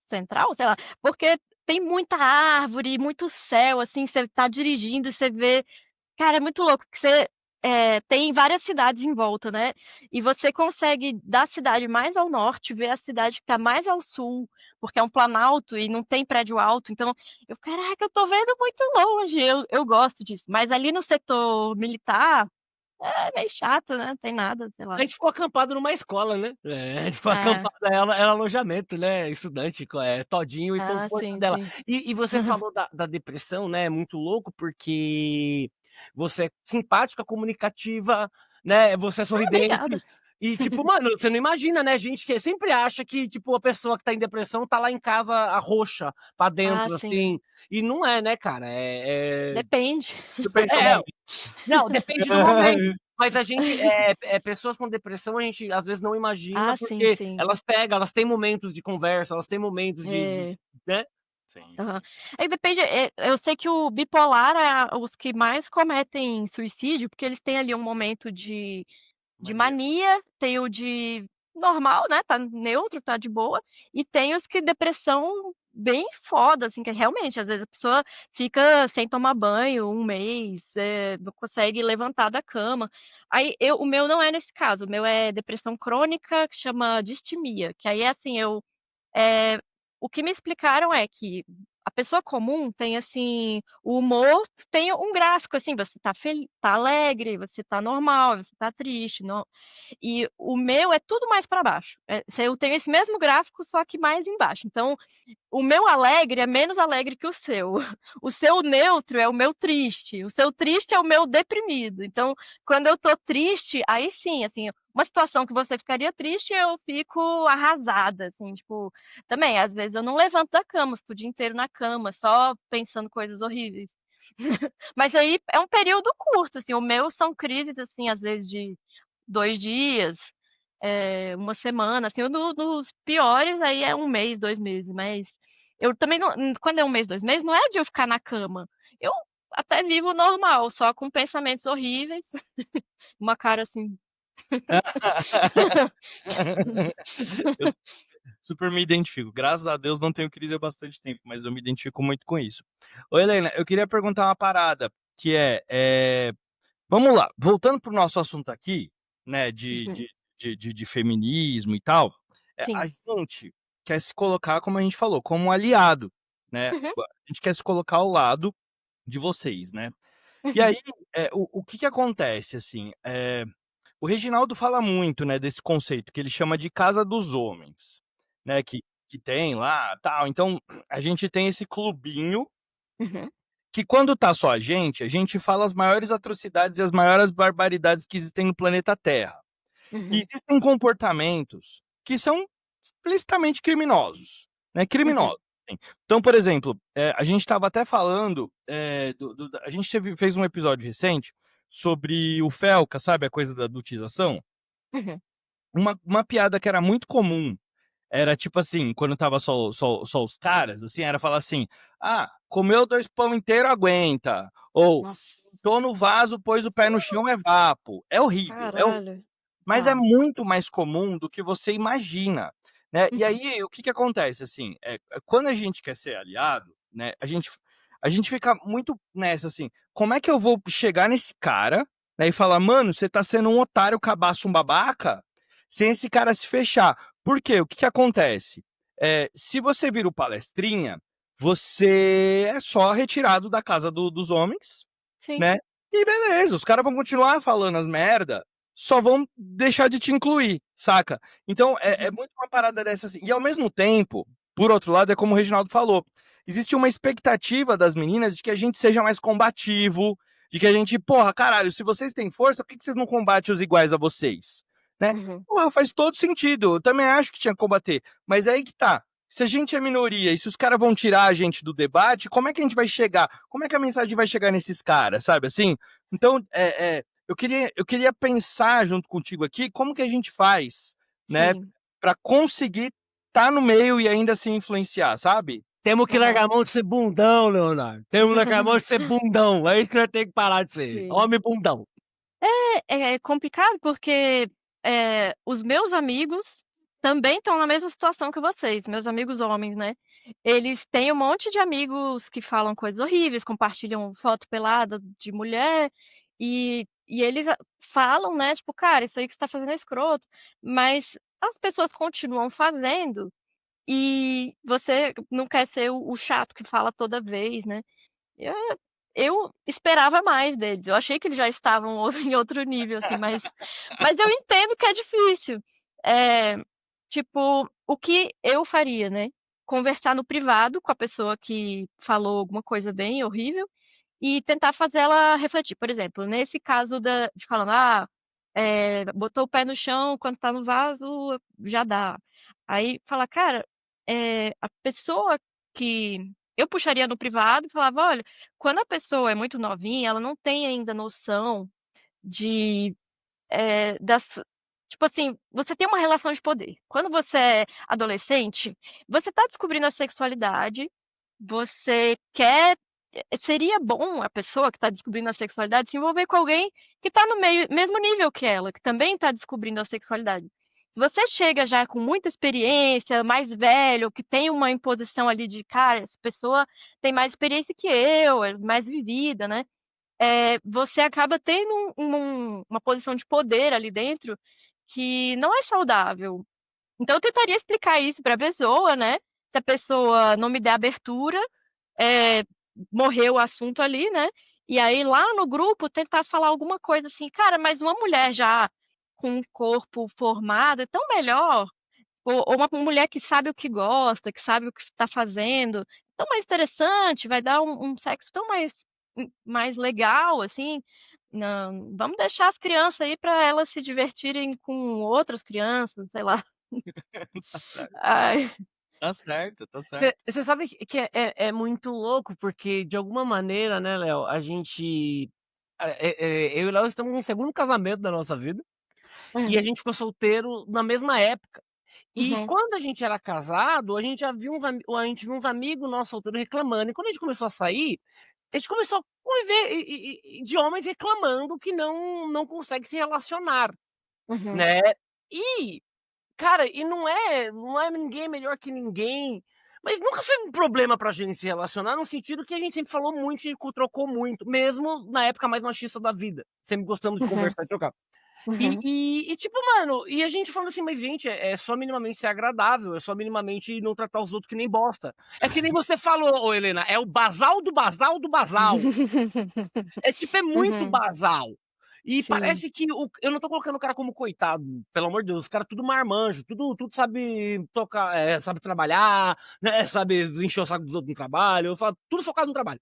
central, sei lá, porque tem muita árvore, muito céu, assim, você tá dirigindo e você vê. Cara, é muito louco, porque você tem várias cidades em volta, né? E você consegue, da cidade mais ao norte, ver a cidade que tá mais ao sul, porque é um planalto e não tem prédio alto. Então, caraca, eu tô vendo muito longe. Eu gosto disso. Mas ali no setor militar, é meio chato, né? Não tem nada, sei A lá. gente ficou acampado numa escola, né. A gente ficou É. acampado, era alojamento, né, estudante, todinho e Ah, compor sim, dela. sim. E você falou da depressão, né, é muito louco, porque você é simpática, comunicativa, né, você é Obrigada. sorridente, e tipo, mano, você não imagina, né, gente que sempre acha que, tipo, a pessoa que tá em depressão tá lá em casa roxa, pra Ah, dentro, sim. assim, e não é, né, cara, Depende. Depende do é momento. não, depende do momento. Mas a gente, pessoas com depressão, a gente às vezes não imagina, Ah, sim, porque sim. elas têm momentos de conversa, elas têm momentos de, É. né. Sim, sim. Aham. Aí depende, eu sei que o bipolar é os que mais cometem suicídio, porque eles têm ali um momento de Mania. mania, tem o de normal, né, tá neutro, tá de boa, e tem os que depressão bem foda, assim, que realmente, às vezes a pessoa fica sem tomar banho 1 mês, não consegue levantar da cama. Aí o meu não é nesse caso, o meu é depressão crônica, que chama distimia, que aí é assim, eh, o que me explicaram é que a pessoa comum tem, assim, o humor tem um gráfico, assim, você tá alegre, você tá normal, você tá triste, e o meu é tudo mais para baixo. Eu tenho esse mesmo gráfico, só que mais embaixo. Então, o meu alegre é menos alegre que o seu. O seu neutro é o meu triste. O seu triste é o meu deprimido. Então, quando eu tô triste, aí sim, assim, uma situação que você ficaria triste, eu fico arrasada, assim, tipo, também, às vezes eu não levanto da cama, fico o dia inteiro na cama, só pensando coisas horríveis. Mas aí é um período curto, assim, o meu são crises, assim, às vezes de 2 dias, 1 semana, assim, nos piores aí é 1 mês, 2 meses, mas eu também não, quando é 1 mês, 2 meses, não é de eu ficar na cama. Eu até vivo normal, só com pensamentos horríveis, uma cara assim. Eu super me identifico. Graças a Deus não tenho crise há bastante tempo, mas eu me identifico muito com isso. Ô, Helena, eu queria perguntar uma parada, que vamos lá, voltando pro nosso assunto aqui, né, Uhum. de feminismo e tal, a Sim. gente quer se colocar, como a gente falou, como um aliado, né? Uhum, A gente quer se colocar ao lado de vocês, né? E uhum, aí, o que que acontece, assim, o Reginaldo fala muito, né, desse conceito que ele chama de casa dos homens, né, que tem lá, tal. Então, a gente tem esse clubinho uhum, que quando tá só a gente fala as maiores atrocidades e as maiores barbaridades que existem no planeta Terra. E uhum, existem comportamentos que são explicitamente criminosos, né, uhum, criminosos, assim. Então, por exemplo, a gente estava até falando, a gente fez um episódio recente sobre o Felca, sabe, a coisa da adultização? uhum. Uma piada que era muito comum, era tipo assim, quando tava só os caras, assim, era falar assim: "Ah, comeu 2 pão inteiro aguenta", ou Nossa, "sentou no vaso, pôs o pé no chão é vapo". É horrível, caralho. mas é Tá. muito mais comum do que você imagina, né. E Uhum, aí, o que que acontece, assim, quando a gente quer ser aliado, né, a gente fica muito nessa, assim, como é que eu vou chegar nesse cara, né, e falar, mano, você tá sendo um otário, cabaço, um babaca, sem esse cara se fechar. Por quê? O que acontece? Se você vira o palestrinha, você é só retirado da casa dos homens, Sim. né? E beleza, os caras vão continuar falando as merda, só vão deixar de te incluir, saca? Então, é muito uma parada dessa assim. E ao mesmo tempo, por outro lado, é como o Reginaldo falou, existe uma expectativa das meninas de que a gente seja mais combativo, de que a gente, porra, caralho, se vocês têm força, por que vocês não combatem os iguais a vocês? Né? Porra, faz todo sentido. Eu também acho que tinha que combater. Mas é aí que tá. Se a gente é minoria e se os caras vão tirar a gente do debate, como é que a gente vai chegar? Como é que a mensagem vai chegar nesses caras, sabe assim? Então, eu queria pensar junto contigo aqui como que a gente faz, né, Sim. pra conseguir tá no meio e ainda se influenciar, sabe? Temos que Aham. largar a mão de ser bundão, Leonardo. Temos que largar a mão de ser bundão. É isso que nós temos que parar de ser. Sim. Homem bundão. É complicado porque os meus amigos também estão na mesma situação que vocês, meus amigos homens, né? Eles têm um monte de amigos que falam coisas horríveis, compartilham foto pelada de mulher, e eles falam, né? Tipo, cara, isso aí que você tá fazendo é escroto. Mas as pessoas continuam fazendo e você não quer ser o chato que fala toda vez, né? Eu, eu esperava mais deles. Eu achei que eles já estavam em outro nível, assim, mas eu entendo que é difícil. É, tipo, o que eu faria, né? Conversar no privado com a pessoa que falou alguma coisa bem horrível e tentar fazer ela refletir. Por exemplo, nesse caso de falando, botou o pé no chão quando tá no vaso, já dá. Aí fala, cara, a pessoa que eu puxaria no privado e falava, olha, quando a pessoa é muito novinha, ela não tem ainda noção de das. Tipo assim, você tem uma relação de poder. Quando você é adolescente, você tá descobrindo a sexualidade, você quer. Seria bom a pessoa que está descobrindo a sexualidade se envolver com alguém que está no mesmo nível que ela, que também está descobrindo a sexualidade. Se você chega já com muita experiência, mais velho, que tem uma imposição ali de, cara, essa pessoa tem mais experiência que eu, é mais vivida, né? Você acaba tendo uma posição de poder ali dentro que não é saudável. Então, eu tentaria explicar isso para a pessoa, né? Se a pessoa não me der abertura, é, morreu o assunto ali, né? E aí, lá no grupo, tentar falar alguma coisa assim, cara, mas uma mulher já com um corpo formado é tão melhor. Ou uma mulher que sabe o que gosta, que sabe o que está fazendo, tão mais interessante, vai dar um sexo tão mais legal, assim. Não, vamos deixar as crianças aí para elas se divertirem com outras crianças, sei lá. Tá certo, Ai, tá certo, tá certo. Você sabe que é muito louco, porque de alguma maneira, né, Léo, a gente. Eu e o Léo estamos no segundo casamento da nossa vida. E a gente ficou solteiro na mesma época. E uhum, quando a gente era casado, a gente já viu a gente viu uns amigos nossos solteiros reclamando. E quando a gente começou a sair, a gente começou a conviver de homens reclamando que não consegue se relacionar, uhum, né? E, cara, e não é ninguém melhor que ninguém. Mas nunca foi um problema pra gente se relacionar, no sentido que a gente sempre falou muito e trocou muito, mesmo na época mais machista da vida. Sempre gostamos de uhum, conversar e trocar. uhum, Tipo, mano, e a gente falando assim, mas gente, é só minimamente ser agradável, é só minimamente não tratar os outros que nem bosta. É que nem você falou, ô Helena, é o basal do basal do basal. É tipo, é muito uhum, basal. E sim, parece que eu não tô colocando o cara como coitado, pelo amor de Deus, os caras tudo marmanjo, tudo sabe tocar, sabe trabalhar, né, sabe encher o saco dos outros no trabalho, eu falo, tudo focado no trabalho.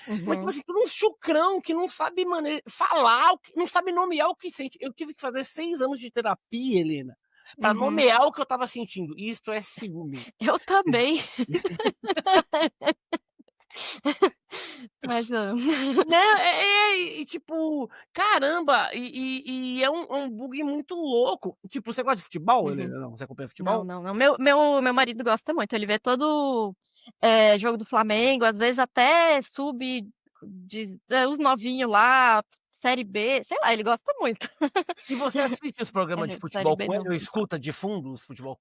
Mas, tipo uhum, assim, tudo um chucrão que não sabe falar, não sabe nomear o que sente. Eu tive que fazer 6 anos de terapia, Helena, pra uhum. nomear o que eu tava sentindo. Isto é ciúme. Eu também. Mas, Né? E tipo, caramba, e é um bug muito louco. Tipo, você gosta de futebol, uhum. Helena? Não, você acompanha Não, futebol? não, não. Meu marido gosta muito. Ele vê todo jogo do Flamengo, às vezes até os novinhos lá, Série B, sei lá, ele gosta muito. E você assiste os programas de Série futebol B com ele não. ou escuta de fundo os futebol?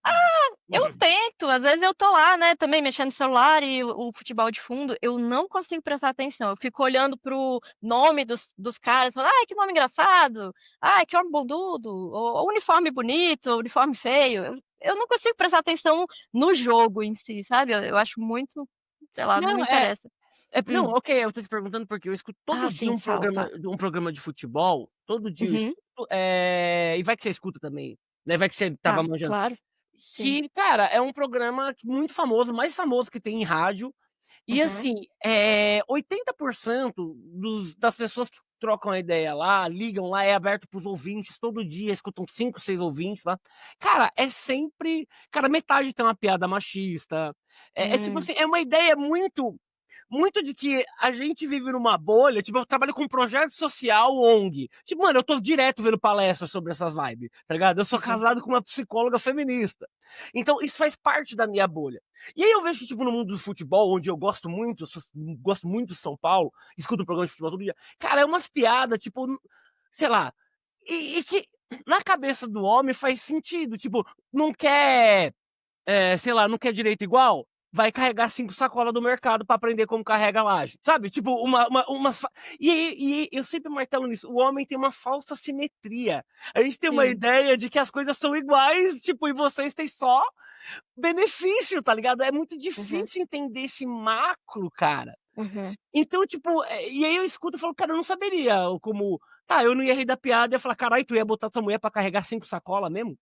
Eu tento, às vezes eu tô lá, né, também mexendo no celular e o futebol de fundo, eu não consigo prestar atenção. Eu fico olhando pro nome dos caras, falando, ai, que nome engraçado, ai, que homem bundudo, ou uniforme bonito, ou uniforme feio. Eu não consigo prestar atenção no jogo em si, sabe? Eu acho muito, sei lá, não Não, me interessa. não, Hum. ok, eu tô te perguntando porque eu escuto Ah, todo dia sim, fala, fala. um programa de futebol, todo dia eu Uhum. escuto, e vai que você escuta também, né, vai que você estava Tá, manjando. claro. Sim. Que, cara, é um programa muito famoso, mais famoso que tem em rádio, e Uhum. assim, 80% das pessoas que trocam a ideia lá, ligam lá, é aberto pros ouvintes, todo dia escutam 5, 6 ouvintes lá. Cara, é sempre, cara, metade tem uma piada machista. É tipo Hum. assim, é uma ideia muito de que a gente vive numa bolha, tipo, eu trabalho com projeto social, ONG. Tipo, mano, eu tô direto vendo palestras sobre essas vibes, tá ligado? Eu sou Uhum. casado com uma psicóloga feminista. Então, isso faz parte da minha bolha. E aí eu vejo que, tipo, no mundo do futebol, onde eu gosto muito, gosto muito de São Paulo, escuto um programa de futebol todo dia, cara, é umas piadas, tipo, sei lá, e que na cabeça do homem faz sentido, tipo, não quer sei lá, não quer direito igual, vai carregar 5 sacolas do mercado pra aprender como carrega a laje. Sabe? Tipo, e eu sempre martelo nisso. O homem tem uma falsa simetria. A gente tem uma Sim. ideia de que as coisas são iguais, tipo, e vocês têm só benefício, tá ligado? É muito Uhum. difícil entender esse macro, cara. Uhum. Então, tipo, e aí eu escuto e falo, cara, eu não saberia como. Tá, eu não ia rir da piada e ia falar, caralho, tu ia botar tua mulher pra carregar 5 sacolas mesmo?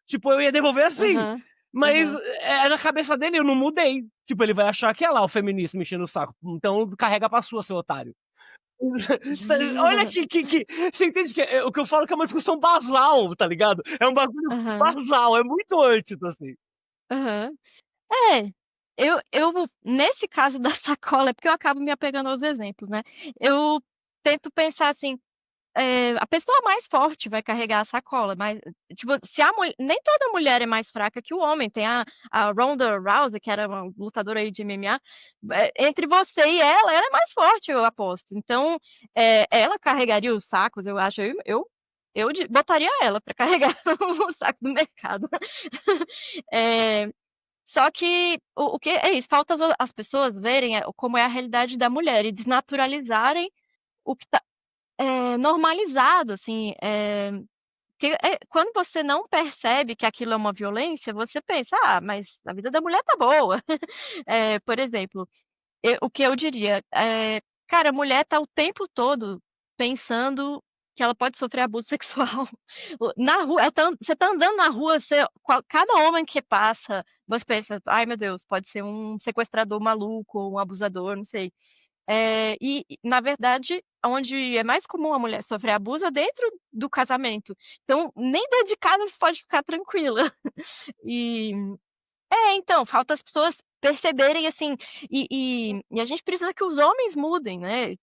Tipo, eu ia devolver assim. Aham. Mas Aham. na cabeça dele eu não mudei. Tipo, ele vai achar que é lá o feminista mexendo o saco. Então carrega pra sua, seu otário. Olha que. Você entende que o que eu falo que é uma discussão basal, tá ligado? É um bagulho Aham. basal, é muito antes, assim. Aham. É, eu nesse caso da sacola, é porque eu acabo me apegando aos exemplos, né. Eu tento pensar assim, a pessoa mais forte vai carregar a sacola, mas, tipo, se a mulher nem toda mulher é mais fraca que o homem, tem a Ronda Rousey, que era uma lutadora aí de MMA, entre você e ela é mais forte, eu aposto. Então, ela carregaria os sacos, eu acho, eu botaria ela pra carregar o saco do mercado. Eh só que o que é isso, falta as pessoas verem, como é a realidade da mulher e desnaturalizarem o que tá, normalizado, assim, que quando você não percebe que aquilo é uma violência, você pensa: "Ah, mas a vida da mulher tá boa". Por exemplo, o que eu diria, cara, a mulher tá o tempo todo pensando que ela pode sofrer abuso sexual. Na rua, você tá andando na rua, cada homem que passa, você pensa: "Ai meu Deus, pode ser um sequestrador maluco ou um abusador", não sei. Na verdade, onde é mais comum a mulher sofrer abuso é dentro do casamento. Então, nem dentro de casa você pode ficar tranquila. E então, falta as pessoas perceberem, assim, e a gente precisa que os homens mudem, né,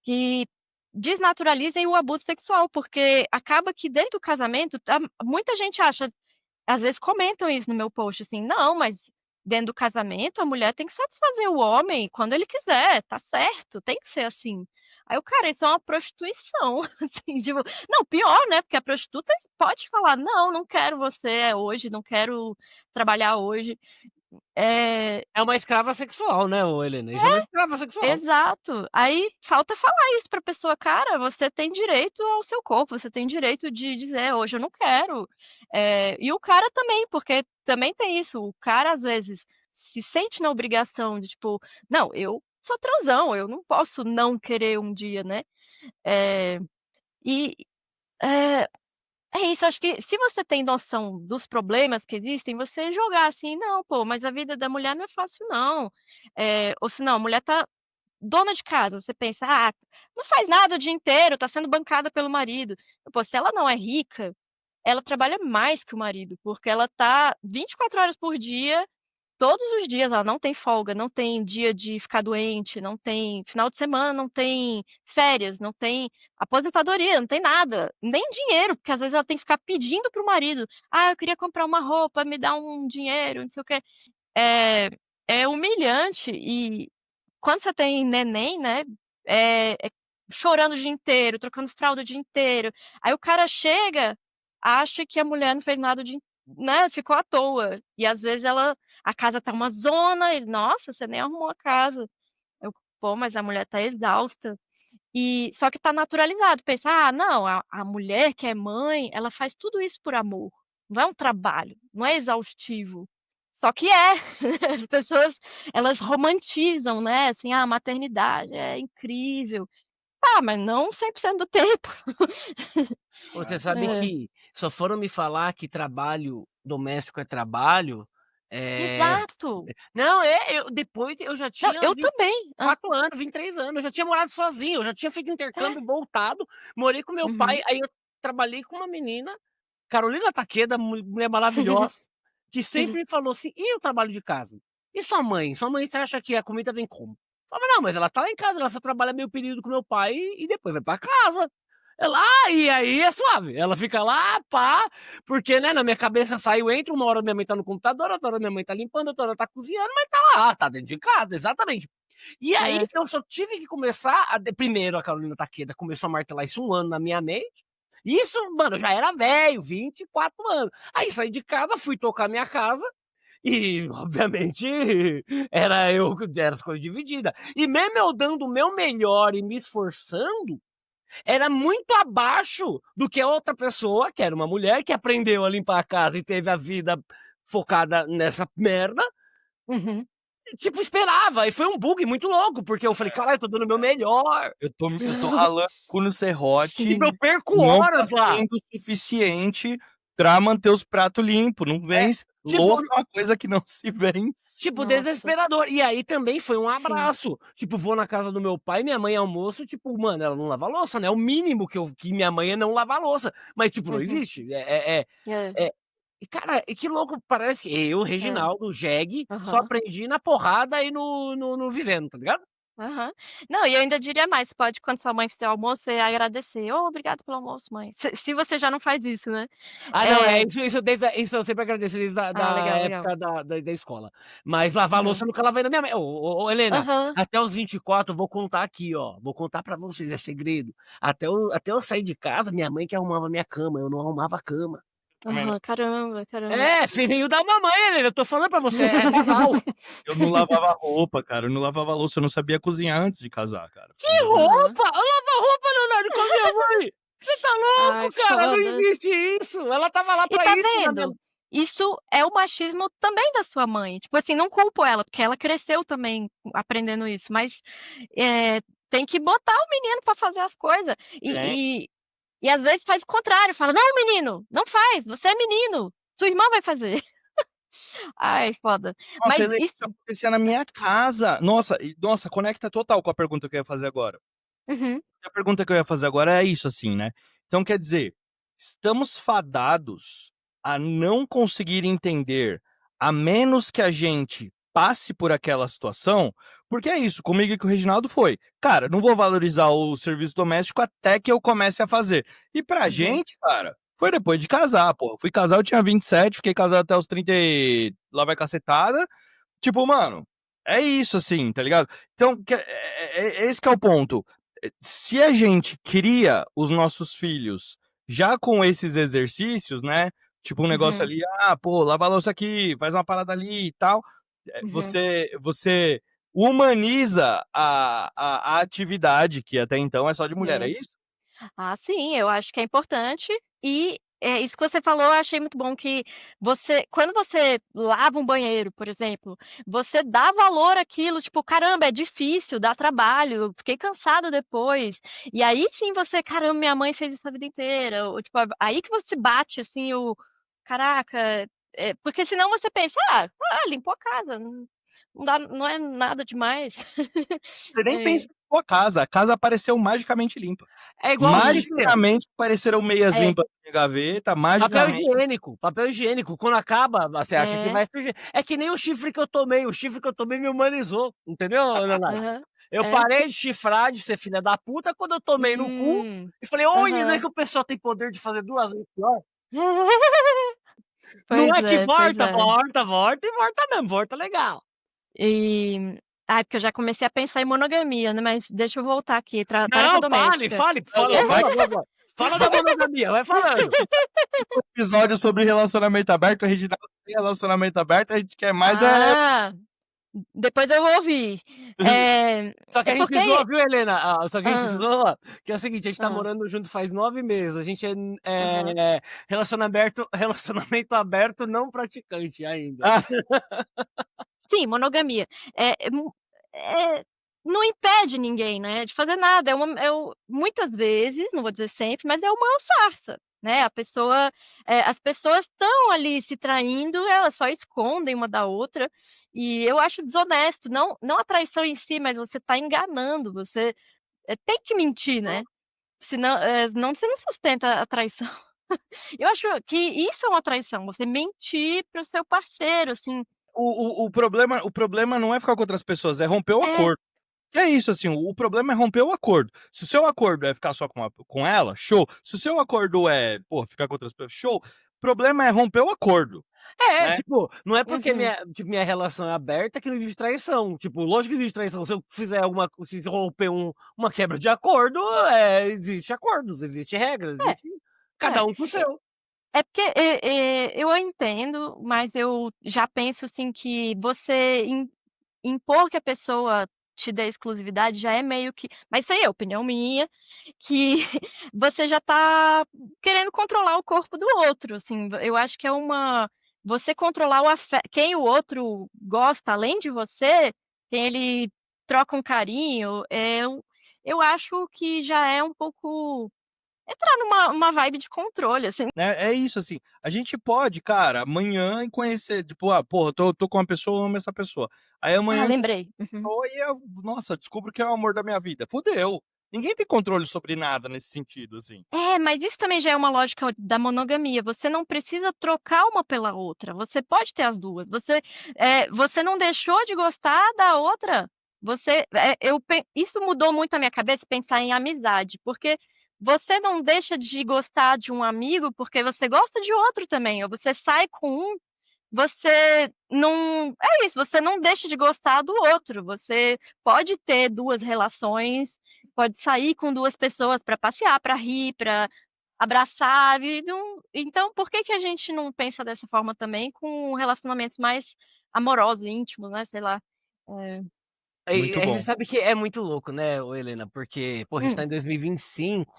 que desnaturalizem o abuso sexual, porque acaba que dentro do casamento muita gente acha, às vezes comentam isso no meu post, assim: "Não, mas dentro do casamento a mulher tem que satisfazer o homem quando ele quiser, tá certo, tem que ser assim". Aí eu: "Cara, isso é uma prostituição", assim, tipo não, pior, né, porque a prostituta pode falar: "Não, não quero você hoje, não quero trabalhar hoje". Eh É uma escrava sexual, né, ô Helena? Isso é uma escrava sexual. Exato. Aí falta falar isso pra pessoa: "Cara, você tem direito ao seu corpo, você tem direito de dizer: 'Hoje eu não quero'". E o cara também, porque também tem isso, o cara às vezes se sente na obrigação de tipo: "Não, eu sou transão, eu não posso não querer um dia", né. Eh, e, eh é isso, acho que se você tem noção dos problemas que existem, você jogar assim: "Não, pô, mas a vida da mulher não é fácil não". Ou se não, a mulher tá dona de casa, você pensa: "Ah, não faz nada o dia inteiro, tá sendo bancada pelo marido". Pô, se ela não é rica, ela trabalha mais que o marido, porque ela tá 24 horas por dia, todos os dias, ela não tem folga, não tem dia de ficar doente, não tem final de semana, não tem férias, não tem aposentadoria, não tem nada, nem dinheiro, porque às vezes ela tem que ficar pedindo para o marido: "Ah, eu queria comprar uma roupa, me dá um dinheiro, não sei o quê". É é humilhante e quando você tem neném, né, é chorando o dia inteiro, trocando fralda o dia inteiro. Aí o cara chega, acha que a mulher não fez nada o dia, né? Ficou à toa. E às vezes a casa tá uma zona, ele, nossa, você nem arrumou a casa. Eu, pô, mas a mulher tá exausta. E só que tá naturalizado, pensar, ah, não, a mulher que é mãe, ela faz tudo isso por amor. Não é um trabalho, não é exaustivo. Só que é. As pessoas, elas romantizam, né? Assim, ah, a maternidade é incrível. Ah, mas não 100% do tempo. Você sabe É. que só foram me falar que trabalho doméstico é trabalho, eh Exato. não, eu depois eu já Não, tinha eu vinte também. e quatro anos, 23 anos, eu já tinha morado sozinho, eu já tinha feito É. intercâmbio, voltado, morei com meu Uhum. pai, aí eu trabalhei com uma menina, Carolina Takeda, mulher maravilhosa, que sempre me falou assim: "E o trabalho de casa? E sua mãe? Sua mãe você acha que a comida vem como?" Eu falava: "Não, mas ela tá lá em casa, ela só trabalha meio período com meu pai e depois vai pra casa." Ela: "Ah, e aí é suave." Ela fica lá, pá, porque, né, na minha cabeça saiu entre uma hora minha mãe tá no computador, outra hora minha mãe tá limpando, outra hora tá cozinhando, mas tá lá, tá dentro de casa, exatamente. E aí É. eu só tive que começar primeiro a Carolina Takeda começou a martelar isso 1 ano na minha mente. Isso, mano, eu já era velho, 24 anos. Aí saí de casa, fui tocar minha casa e, obviamente, era as coisas divididas. E mesmo eu dando o meu melhor e me esforçando, era muito abaixo do que a outra pessoa, que era uma mulher que aprendeu a limpar a casa e teve a vida focada nessa merda, Uhum. tipo, esperava. E foi um bug muito louco, porque eu falei: "Caralho, eu tô dando o meu melhor." Eu tô ralando o cu no serrote, Tipo, eu perco não horas lá. fazendo o suficiente pra manter os pratos limpos, não É, vence. tipo Louça é uma coisa que não se vence. tipo, Nossa, desesperador. E aí também foi um sim. abraço. Tipo, vou na casa do meu pai, minha mãe almoço, tipo, mano, ela não lava louça, né, o mínimo que minha mãe é não lavar louça, mas, tipo, não Uhum. existe. É, É e cara, e que louco, parece que eu, é. Reginaldo, Jeg, só Aham. aprendi na porrada e no vivendo, tá ligado? Aham. Não, e eu ainda diria mais, pode quando sua mãe fizer o almoço, você agradecer: "Oh, obrigado pelo almoço, mãe", se você já não faz isso, né. Ah, não, É. isso eu sempre agradeci desde da Ah, da legal, legal. época da escola. Mas lavar louça Aham. eu nunca lavei na minha mãe. Ô, Helena, Aham, até os 24 eu vou contar aqui, ó, vou contar pra vocês, é segredo. Até eu sair de casa, minha mãe que arrumava a minha cama, eu não arrumava a cama. Também não. aham. Caramba, caramba. É, filhinho da mamãe, Helena, eu tô falando pra você, é casal. Eu não lavava roupa, cara, eu não lavava louça, eu não sabia cozinhar antes de casar, cara, pra Que você ter ideia. Aham. roupa? Eu lavo a roupa, Leonardo, com a minha mãe. Você tá Ai, louco, cara? Não foda. existe isso. Ela estava lá E pra tá isso na minha. vendo? Isso é o machismo também da sua mãe. Tipo assim, não culpo ela, porque ela cresceu também aprendendo isso, mas, eh, tem que botar o menino pra fazer as coisas. Tem. E às vezes faz o contrário, fala: "Não, menino, não faz, você é menino, sua irmã vai fazer". Ai, foda. Nossa, Mas Helena, isso isso acontecia na minha casa. Nossa, conecta total com a pergunta que eu ia fazer agora. uhum, A pergunta que eu ia fazer agora é isso, assim, né. Então quer dizer, estamos fadados a não conseguir entender, a menos que a gente passe por aquela situação, porque é isso, comigo e com o Reginaldo foi: "Cara, não vou valorizar o serviço doméstico até que eu comece a fazer". E pra uhum, gente, cara, foi depois de casar, porra. Fui casar, eu tinha 27, fiquei casado até os 30 e lá vai cacetada. Tipo, mano, é isso, assim, tá ligado? Então, esse que é o ponto. Se a gente cria os nossos filhos já com esses exercícios, né? Tipo um negócio uhum, ali, ah, pô, lava a louça aqui, faz uma parada ali e tal. uhum. Você humaniza a atividade, que até então é só de mulher, é É. isso? Ah, sim, eu acho que é importante e, isso que você falou, eu achei muito bom que quando você lava um banheiro, por exemplo, você dá valor àquilo, tipo: "Caramba, é difícil, dá trabalho, eu fiquei cansado depois". E aí sim você: "Caramba, minha mãe fez isso a vida inteira", ou tipo, aí que você bate, assim, "Caraca", porque senão você pensa: limpou a casa, não é nada demais". Você nem É. pensa na sua casa, a casa apareceu magicamente limpa. É igual o Uhum. chifre, meu. Magicamente apareceram meias É, limpas na minha gaveta, Papel magicamente. higiênico, papel higiênico. Quando acaba, você acha que é. vai surgir. É que nem o chifre que eu tomei. O chifre que eu tomei me humanizou, entendeu, Leonardo? Aham. Eu É. parei de chifrar, de ser filha da puta, quando eu tomei no cu e falei: "Olha, não é Aham. que o pessoal tem poder de fazer 2 vezes pior?" Não Pois é que é, pois volta, é. volta, volta e volta mesmo, volta legal. E Ah, porque eu já comecei a pensar em monogamia, né? Mas deixa eu voltar aqui, tarefa Não, doméstica. fala, Vai fala da monogamia, vai falando. episódio sobre relacionamento aberto, o Reginaldo tem relacionamento aberto, a gente quer mais Ah, depois eu vou ouvir. Só que É a gente porque... zoa, viu, Helena? Só que a gente Ah, zoa, que é o seguinte, a gente tá ah, morando junto faz 9 meses, a gente aham. relacionamento aberto não praticante ainda. Ah, Sim, monogamia. É, não impede ninguém, né, de fazer nada. Muitas vezes, não vou dizer sempre, mas é uma farsa, né? As pessoas estão ali se traindo, elas só escondem uma da outra. E eu acho desonesto, não a traição em si, mas você está enganando, você tem que mentir, né? Senão, não, você não sustenta a traição. Eu acho que isso é uma traição, você mentir para o seu parceiro, assim. o problema não é ficar com outras pessoas, é romper o É, acordo. Que é isso, assim, o problema é romper o acordo. Se o seu acordo é ficar só com ela, show. Se o seu acordo é, pô, ficar com outras pessoas, show. O problema é romper o acordo, né? Tipo, não é porque uhum. minha relação é aberta que não existe traição. Tipo, lógico que existe traição. Se eu fizer se romper uma quebra de acordo, existe acordos, existe regras, É, existe cada um com o é. seu. É porque eu entendo, mas eu já penso assim que você impor que a pessoa te dê exclusividade já é meio que. Mas isso aí é opinião minha, que você já tá querendo controlar o corpo do outro. Assim, eu acho que é uma. Você controlar quem o outro gosta além de você, quem ele troca um carinho, eu acho que já é um pouco. Entrar numa vibe de controle, assim. É isso, assim. A gente pode, cara, amanhã conhecer, tipo, porra, tô com uma pessoa, eu amo essa pessoa. Aí Ah, amanhã lembrei. a Uhum. pessoa e nossa, descubro que é o amor da minha vida. Fudeu. Ninguém tem controle sobre nada nesse sentido, assim. Mas isso também já é uma lógica da monogamia. Você não precisa trocar uma pela outra. Você pode ter as duas. Você não deixou de gostar da outra. Isso mudou muito a minha cabeça pensar em amizade, porque você não deixa de gostar de um amigo porque você gosta de outro também. Ou você sai com um, você não. É isso, você não deixa de gostar do outro. Você pode ter duas relações, pode sair com duas pessoas para passear, para rir, para abraçar. Então, por que que a gente não pensa dessa forma também com relacionamentos mais amorosos, íntimos, né? Sei lá. É, Muito Aí você bom. sabe que é muito louco, né, ô Helena? Porque, pô, a gente tá hum, em 2025,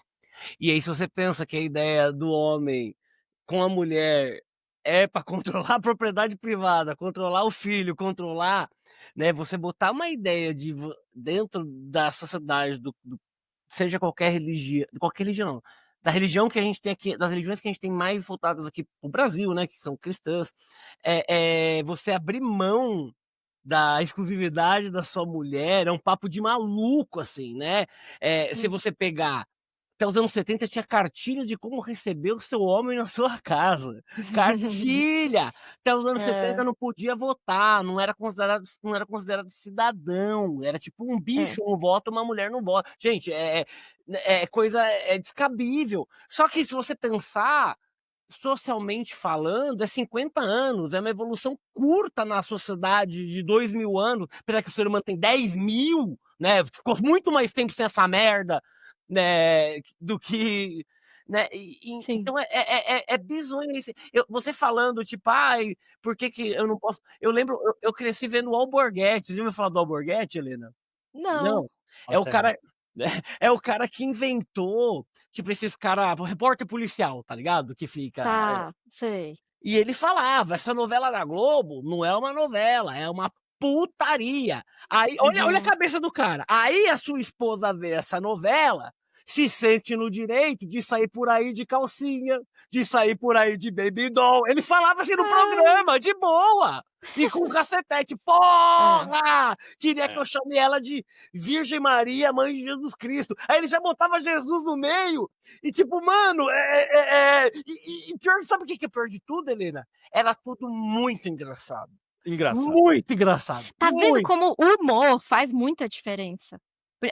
e aí se você pensa que a ideia do homem com a mulher é pra controlar a propriedade privada, controlar o filho, controlar, né, você botar uma ideia dentro da sociedade seja qualquer religião não, da religião que a gente tem aqui, das religiões que a gente tem mais voltadas aqui pro Brasil, né, que são cristãs, você abrir mão da exclusividade da sua mulher, é um papo de maluco, assim, né? Se hum, você pegar até os anos 70 tinha cartilha de como receber o seu homem na sua casa. Cartilha! Até os anos 70 é, não podia votar, não era considerado cidadão. Era tipo um é, bicho, um voto, uma mulher não vota. Gente, coisa descabível. Só que se você pensar, socialmente falando, é 50 anos, é uma evolução curta na sociedade de 2.000 anos, apesar que o ser humano tem 10.000, né? Ficou muito mais tempo sem essa merda, né? Do que. Né? sim. Então é bizonho isso. Você falando, tipo, ai, por que eu não posso. Eu lembro, eu cresci vendo o Alborguete. Você já ouviu falar do Alborguete, Helena? Não. Não. É o Nossa, cara. É o cara que inventou, tipo, esses cara, repórter policial, tá ligado? Que fica. Tá, sei. E ele falava: essa novela da Globo não é uma novela, é uma putaria. Aí, olha a Uhum. cabeça do cara. Aí a sua esposa vê essa novela, se sente no direito de sair por aí de calcinha, de sair por aí de baby doll. Ele falava assim no Ai, programa, de boa. E com o cacetete, é. porra! Queria que é. eu chame ela de Virgem Maria, Mãe de Jesus Cristo. Aí ele já botava Jesus no meio. E tipo, mano, e pior, sabe o que é pior de tudo, Helena? Era tudo muito engraçado. Engraçado. Muito engraçado. Tá vendo Muito. como o humor faz muita diferença?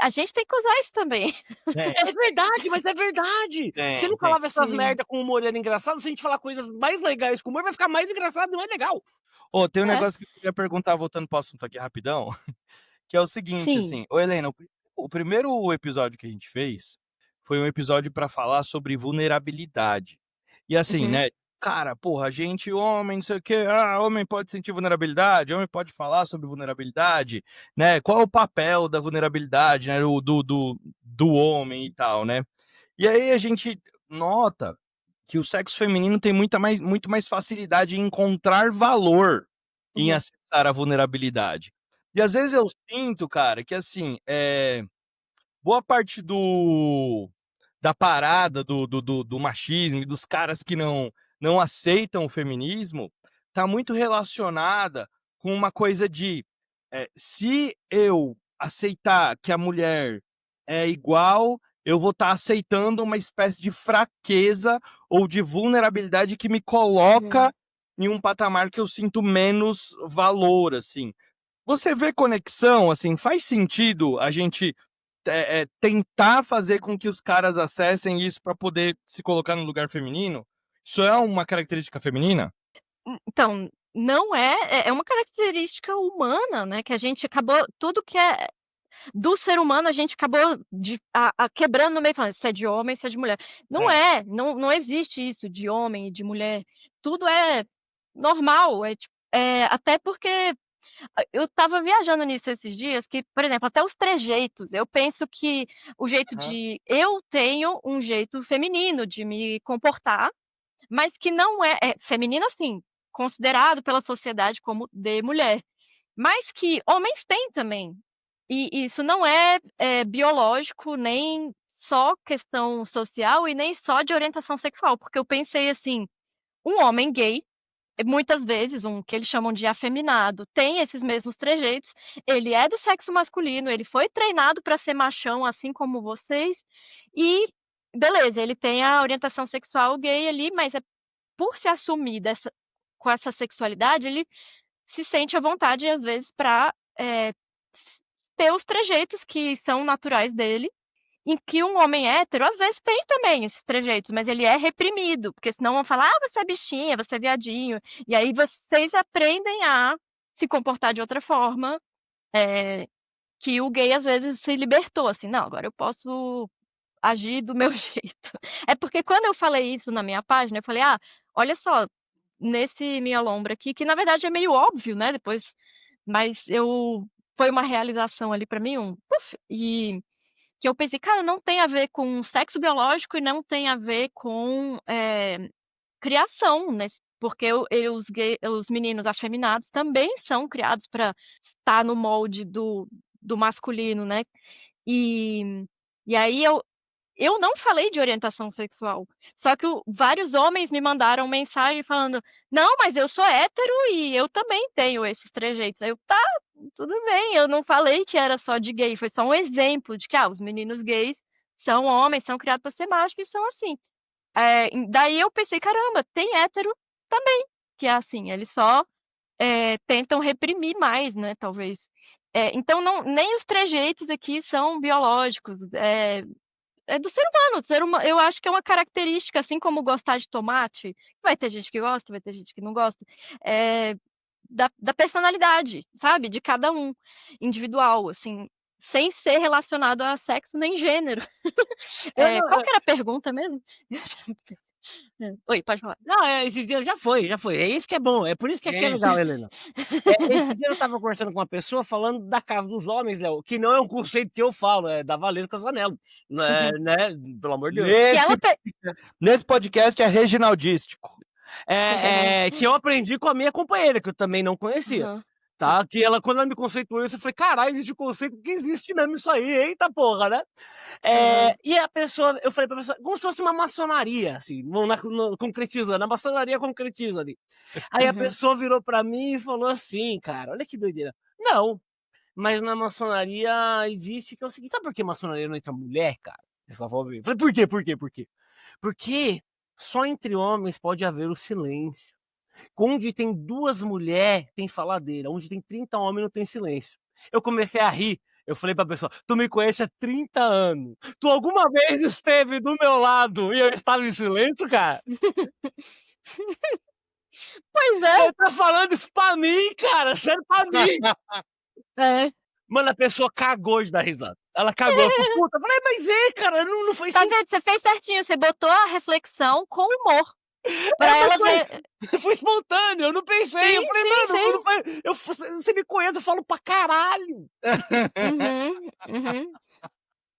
A gente tem que usar isso também. É, É verdade, mas é verdade. Se ele tem. falava essas Sim. merda com humor era engraçado, se a gente falar coisas mais legais com humor, vai ficar mais engraçado, não é legal. Tem um É. negócio que eu queria perguntar, voltando pro assunto aqui rapidão. que é o seguinte, Sim. assim, ô Helena, o primeiro episódio que a gente fez foi um episódio pra falar sobre vulnerabilidade. E assim, Uhum. né, cara, porra, a gente, homem, não sei o quê, homem pode sentir vulnerabilidade, homem pode falar sobre vulnerabilidade, né? Qual é o papel da vulnerabilidade, né, do homem e tal, né? E aí a gente nota que o sexo feminino tem muito mais facilidade em encontrar valor em Uhum. acessar a vulnerabilidade. E às vezes eu sinto, cara, que assim, boa parte da parada do machismo e dos caras que não aceitam o feminismo tá muito relacionada com uma coisa de se eu aceitar que a mulher é igual, eu vou estar aceitando uma espécie de fraqueza ou de vulnerabilidade que me coloca Uhum. em um patamar que eu sinto menos valor, assim. Você vê conexão, assim, faz sentido a gente tentar fazer com que os caras acessem isso para poder se colocar no lugar feminino? Isso é uma característica feminina? Então, não é uma característica humana, né, que a gente acabou tudo que é do ser humano, a gente acabou quebrando no meio, falando: "Isso é de homem, isso é de mulher". Não É. é, não existe isso de homem e de mulher. Tudo é normal, até porque eu estava viajando nisso esses dias que, por exemplo, até os trejeitos, eu penso que o jeito Aham. de eu tenho um jeito feminino de me comportar, mas que não é feminino, assim, considerado pela sociedade como de mulher, mas que homens têm também. E isso não é biológico, nem só questão social e nem só de orientação sexual, porque eu pensei assim, um homem gay, muitas vezes, um que eles chamam de afeminado, tem esses mesmos trejeitos, ele é do sexo masculino, ele foi treinado para ser machão, assim como vocês, e beleza, ele tem a orientação sexual gay ali, mas por se assumir com essa sexualidade, ele se sente à vontade, às vezes, para ter os trejeitos que são naturais dele, em que um homem hétero, às vezes, tem também esses trejeitos, mas ele é reprimido, porque senão vão falar: "Ah, você é bichinha, você é viadinho", e aí vocês aprendem a se comportar de outra forma, que o gay, às vezes, se libertou, assim: "Não, agora eu posso agir do meu jeito". É porque quando eu falei isso na minha página, eu falei: "Ah, olha só, nesse minha lombra aqui", que na verdade é meio óbvio, né, depois, mas foi uma realização ali pra mim, puf, e que eu pensei: "Cara, não tem a ver com sexo biológico e não tem a ver com, criação, né, porque os meninos afeminados também são criados pra estar no molde do masculino, né". E e aí eu não falei de orientação sexual, só que vários homens me mandaram mensagem falando: "Não, mas eu sou hétero e eu também tenho esses trejeitos". Aí eu: "Tá, tudo bem, eu não falei que era só de gay, foi só um exemplo de que, os meninos gays são homens, são criados para ser macho e são assim". Daí eu pensei: "Caramba, tem hétero também, que é assim, eles só, tentam reprimir mais, né, talvez". Então não, nem os trejeitos aqui são biológicos, é do ser humano, eu acho que é uma característica, assim como gostar de tomate, vai ter gente que gosta, vai ter gente que não gosta, eh, da personalidade, sabe, de cada um, individual, assim, sem ser relacionado a sexo nem gênero. Eu não, Qual que era a pergunta mesmo? Oi, pode falar. não, esses dias já foi, já foi. É isso que é bom, é por isso que é Gente, legal, Helena. Esses dias eu estava conversando com uma pessoa falando da casa dos homens, Léo, que não é um conceito que eu falo, é da Valesca Zanello, né, Uhum. né, pelo amor de Deus. Que ela nesse nesse podcast é reginaldístico. Que eu aprendi com a minha companheira, que eu também não conhecia, Aham. tá, que ela quando ela me conceituou isso, eu falei: "Caralho, existe um conceito que existe mesmo isso aí, eita porra, né". Aham. E a pessoa, eu falei pra pessoa, como se fosse uma maçonaria, assim, concretizando, a maçonaria concretiza ali. Aí a Uhum. pessoa virou pra mim e falou assim, cara, olha que doideira: "Não, mas na maçonaria existe que é o seguinte, sabe por que maçonaria não entra mulher, cara?" Eu só vou ver. Falei: "Por quê, por quê, por quê?" "Porque só entre homens pode haver o silêncio. Onde tem 2 mulher, tem faladeira, onde tem 30 homens não tem silêncio". Eu comecei a rir, eu falei pra pessoa: "Tu me conhece há 30 anos, tu alguma vez esteve do meu lado e eu estava em silêncio, cara? Pois é. Você tá falando isso pra mim, cara, sério, pra mim". É. Mano, a pessoa cagou de dar risada. Ela cagou, ela falou, puta. Eu falei, mas cara, não foi Tá assim. vendo? Você fez certinho, você botou a reflexão com humor. Pra Mas ela ver. foi espontâneo, eu não pensei. Eu Sim, falei, sim, mano, sim. você me conhece, eu falo pra caralho. Uhum, uhum.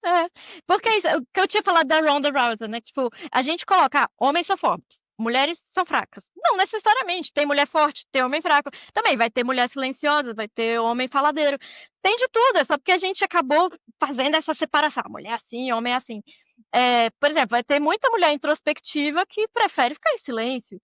É, porque isso, o que eu tinha falado da Ronda Rousey, né? Tipo, a gente coloca, homens são fortes, mulheres são fracas. Não necessariamente. Tem mulher forte, tem homem fraco. Também vai ter mulher silenciosa, vai ter homem faladeiro. Tem de tudo, é só porque a gente acabou fazendo essa separação. Mulher é assim, homem é assim. Por exemplo, vai ter muita mulher introspectiva que prefere ficar em silêncio.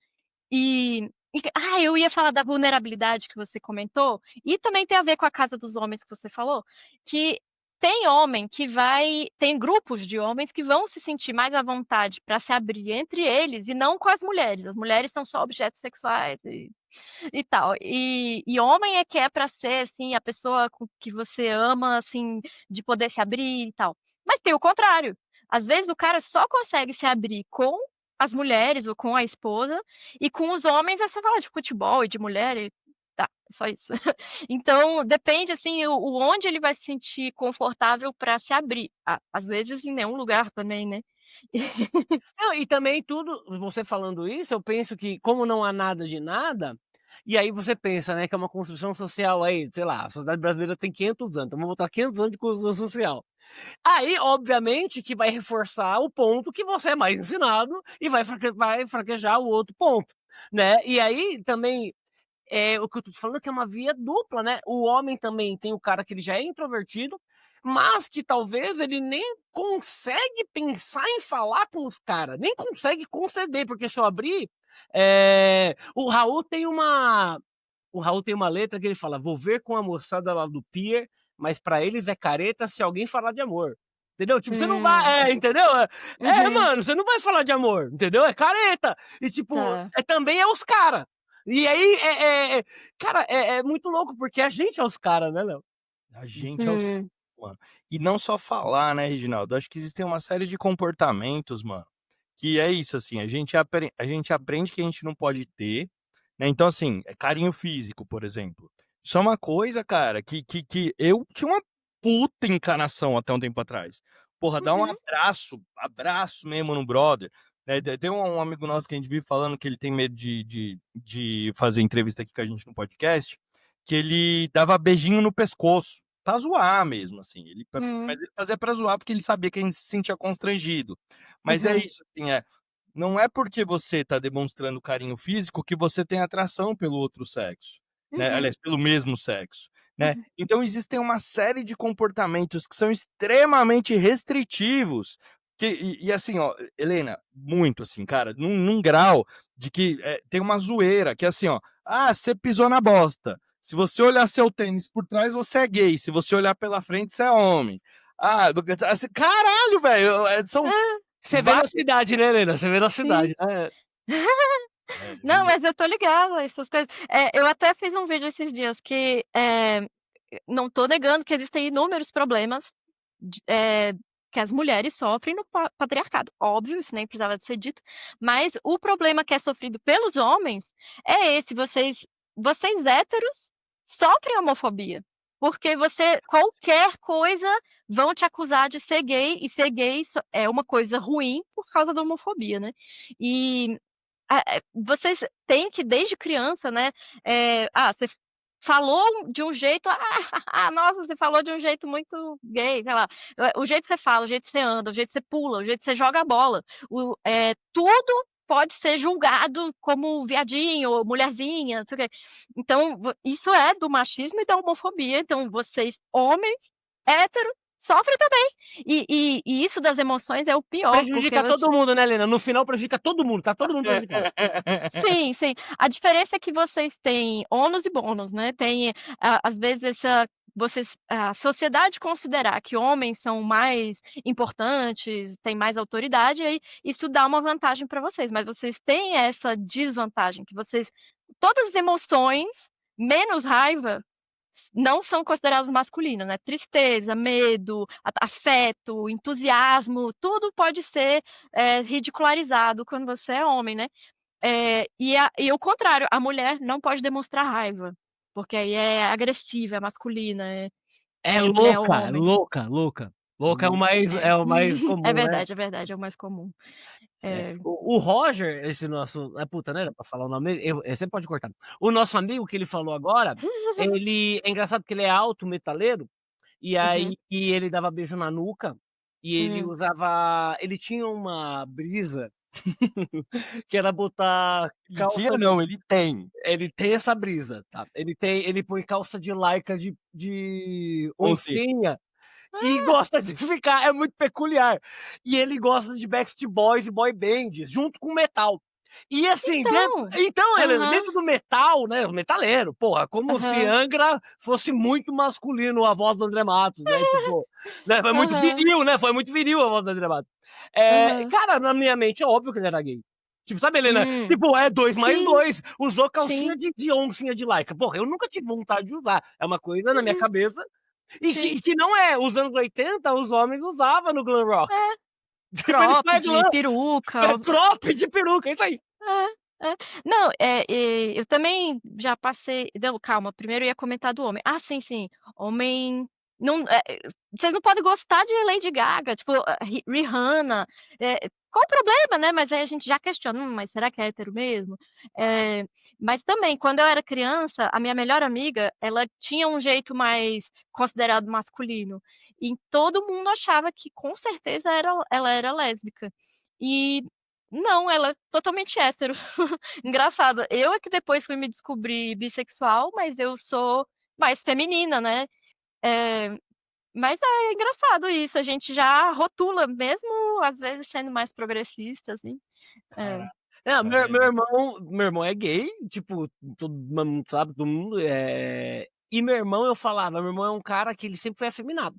Eu ia falar da vulnerabilidade que você comentou, e também tem a ver com a casa dos homens que você falou, que tem homem que vai, tem grupos de homens que vão se sentir mais à vontade para se abrir entre eles e não com as mulheres. As mulheres são só objetos sexuais e tal. E homem é que é para ser assim a pessoa que você ama, assim, de poder se abrir e tal. Mas tem o contrário. Às vezes o cara só consegue se abrir com as mulheres ou com a esposa, e com os homens é só falar de futebol e de mulher e tá, é só isso. Então, depende assim o onde ele vai se sentir confortável para se abrir. Às vezes em nenhum lugar também, né? Não, e também tudo, você falando isso, eu penso que como não há nada de nada, e aí você pensa, né, que é uma construção social aí, sei lá, a sociedade brasileira tem 500 anos, então vamos botar 500 anos de construção social. Aí, obviamente, que vai reforçar o ponto que você é mais ensinado e vai fraquejar o outro ponto, né? E aí também o que eu tô te falando é que é uma via dupla, né? O homem também tem o cara que ele já é introvertido, mas que talvez ele nem consegue pensar em falar com os caras, nem consegue conceder, porque se eu abrir, o Raul tem uma letra que ele fala: vou ver com a moçada lá do pier, mas pra eles é careta se alguém falar de amor. Entendeu? Tipo, você não Hum, vai. Entendeu? uhum, Mano, você não vai falar de amor, entendeu? É careta. E, tipo, tá. também é os caras. E aí, cara, é muito louco, porque a gente é os caras, né, Léo? A gente é o ser Hum, humano. E não só falar, né, Reginaldo? Acho que existem uma série de comportamentos, mano, que é isso, assim, a gente aprende que a gente não pode ter, né? Então, assim, carinho físico, por exemplo. Isso é uma coisa, cara, que eu tinha uma puta encanação até um tempo atrás. Porra, dar um uhum, abraço mesmo no brother. Né? Tem um amigo nosso que a gente vive falando que ele tem medo de fazer entrevista aqui com a gente no podcast, que ele dava beijinho no pescoço. Pra zoar mesmo, assim. Mas hum, ele fazia pra zoar porque ele sabia que a gente se sentia constrangido. Mas é uhum, isso, assim, não é porque você tá demonstrando carinho físico que você tem atração pelo outro sexo, né? uhum, Aliás, pelo mesmo sexo, né? uhum, Então existem uma série de comportamentos que são extremamente restritivos. Assim, ó, Helena, muito assim, cara, num grau de que tem uma zoeira, que é assim, ó, você pisou na bosta. Se você olhar seu tênis por trás, você é gay. Se você olhar pela frente, você é homem. Assim, caralho, velho. São ah, Você vê na vários. cidade, né, Helena? Você vê na sim. cidade. É. Não, mas eu tô ligada a essas coisas. Eu até fiz um vídeo esses dias que não tô negando que existem inúmeros problemas que as mulheres sofrem no patriarcado. Óbvio, isso nem precisava de ser dito. Mas o problema que é sofrido pelos homens é esse. Vocês héteros sofrem homofobia. Porque qualquer coisa, vão te acusar de ser gay, e ser gay é uma coisa ruim por causa da homofobia, né? E vocês têm que, desde criança, né? Você falou de um jeito, nossa, você falou de um jeito muito gay, sei lá. O jeito que você fala, o jeito que você anda, o jeito que você pula, o jeito que você joga a bola, tudo pode ser julgado como viadinho ou mulherzinha, não sei o quê. Então, isso é do machismo e da homofobia. Então, vocês, homens, héteros, sofrem também. E isso das emoções é o pior, porque Prejudica todo mundo, né, Helena? No final prejudica todo mundo, tá todo mundo prejudicado. sim, sim. A diferença é que vocês têm ônus e bônus, né? Tem, às vezes, a sociedade considerar que homens são mais importantes, têm mais autoridade, aí isso dá uma vantagem para vocês, mas vocês têm essa desvantagem, que todas as emoções, menos raiva, não são consideradas masculinas, né? Tristeza, medo, afeto, entusiasmo, tudo pode ser ridicularizado quando você é homem, né? E o contrário, a mulher não pode demonstrar raiva, porque aí é agressiva, é masculina. É né, o louca, homem. louca, louca. Louca é o mais comum, né. É verdade, é o mais comum. É. É. O Roger, esse nosso puta, não era pra falar o nome dele, você pode cortar. O nosso amigo que ele falou agora, ele é engraçado porque ele é alto metaleiro, e Uhum. aí ele dava beijo na nuca, e Hum. ele tinha uma brisa que era botar E tinha calça não, ele tem. ele tem essa brisa, tá. Ele põe calça de lycra de Oncinha. oncinha e gosta de ficar, é muito peculiar. E ele gosta de Backstreet Boys e boy bands, junto com metal. E assim, Então. Helena, Aham, dentro do metal, né, o metaleiro, porra, como se aham, Angra fosse muito masculino a voz do André Matos, né, tipo, né, foi muito aham, viril, né, foi muito viril a voz do André Matos. aham. Cara, na minha mente é óbvio que ele era gay. Tipo, sabe, Helena, Hum. tipo, é 2 mais Sim, 2, usou calcinha sim. de oncinha de lycra. Porra, eu nunca tive vontade de usar, é uma coisa na minha Uhum. cabeça Sim. que não é, os anos 80 os homens usavam no glam rock. É. Tipo, eles Cropped, pegam peruca. crop de peruca, é isso aí. É, é. Não, eu também já passei não, calma, primeiro eu ia comentar do homem. Ah, sim, sim, homem não vocês não podem gostar de Lady Gaga, tipo, Rihanna, qual o problema, né, mas aí a gente já questiona: mas será que é hétero mesmo?". Mas também, quando eu era criança, a minha melhor amiga, ela tinha um jeito mais considerado masculino, e todo mundo achava que com certeza ela era lésbica. E não, ela é totalmente hétero. Engraçado, eu é que depois fui me descobrir bissexual, mas eu sou mais feminina, né. Eh, mas é engraçado isso, a gente já rotula, mesmo às vezes sendo mais progressista, assim. É. Cara, é, Olha aí. meu irmão é gay, tipo, todo mundo sabe, todo mundo, e meu irmão é um cara que ele sempre foi afeminado.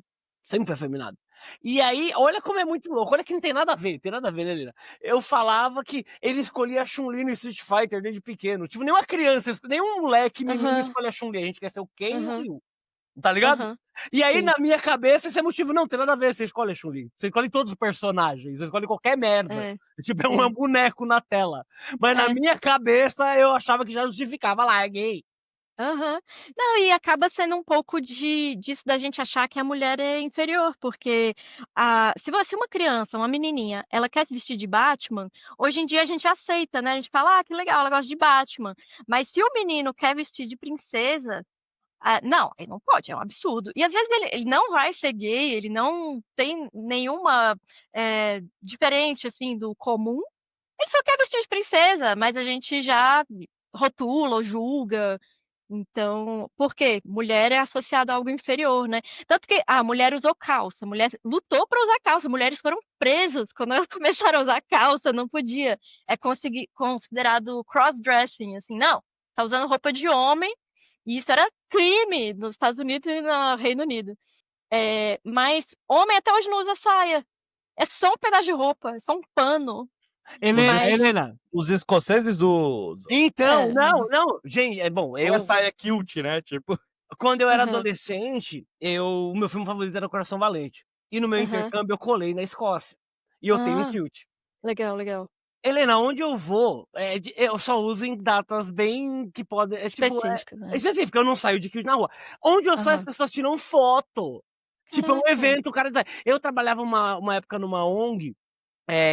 E aí, olha como é muito louco, olha que não tem nada a ver, tem nada a ver, né, Lina? Eu falava que ele escolhia a Chun-Li no Street Fighter desde pequeno, tipo, nenhuma criança, nenhum moleque menino Aham, escolhe a Chun-Li, a gente quer ser o Ken e o aham, Ryu. Tá ligado? aham. E aí, Sim, na minha cabeça, esse é motivo. Não, tem nada a ver, você escolhe a Chun-Li. Você escolhe todos os personagens, você escolhe qualquer merda. é, Tipo, é um sim. boneco na tela. Mas na É. minha cabeça, eu achava que já justificava lá, é gay. Aham. Não, e acaba sendo um pouco disso da gente achar que a mulher é inferior, porque, se uma criança, uma menininha, ela quer se vestir de Batman, hoje em dia a gente aceita, né, a gente fala: "Ah, que legal, ela gosta de Batman". Mas se o menino quer vestir de princesa, não, ele não pode, é um absurdo. E às vezes ele não vai ser gay, ele não tem nenhuma, diferente, assim, do comum, ele só quer vestir de princesa, mas a gente já rotula ou julga. Então, por quê? Mulher é associada a algo inferior, né. Tanto que a mulher usou calça, a mulher lutou para usar calça, mulheres foram presas quando elas começaram a usar calça, não podia. É considerado cross-dressing, assim, não, tá usando roupa de homem, e isso era crime nos Estados Unidos e no Reino Unido. Mas homem até hoje não usa saia, é só um pedaço de roupa, é só um pano, Os Helena, mas Helena. os escoceses usam. Então, é, não, não. Gente, bom, Não é saia kilt, né, tipo. quando eu era aham, adolescente, o meu filme favorito era Coração Valente. E no meu aham. intercâmbio eu colei na Escócia. E eu tenho um Ah, kilt. legal, legal. Helena, onde eu vou, eu só uso em datas bem que podem, Específica, é né. específico, eu não saio de kilt na rua. Onde eu saio as Aham. pessoas tiram foto. Tipo, é um Caraca. evento, o cara diz eu trabalhava uma época numa ONG,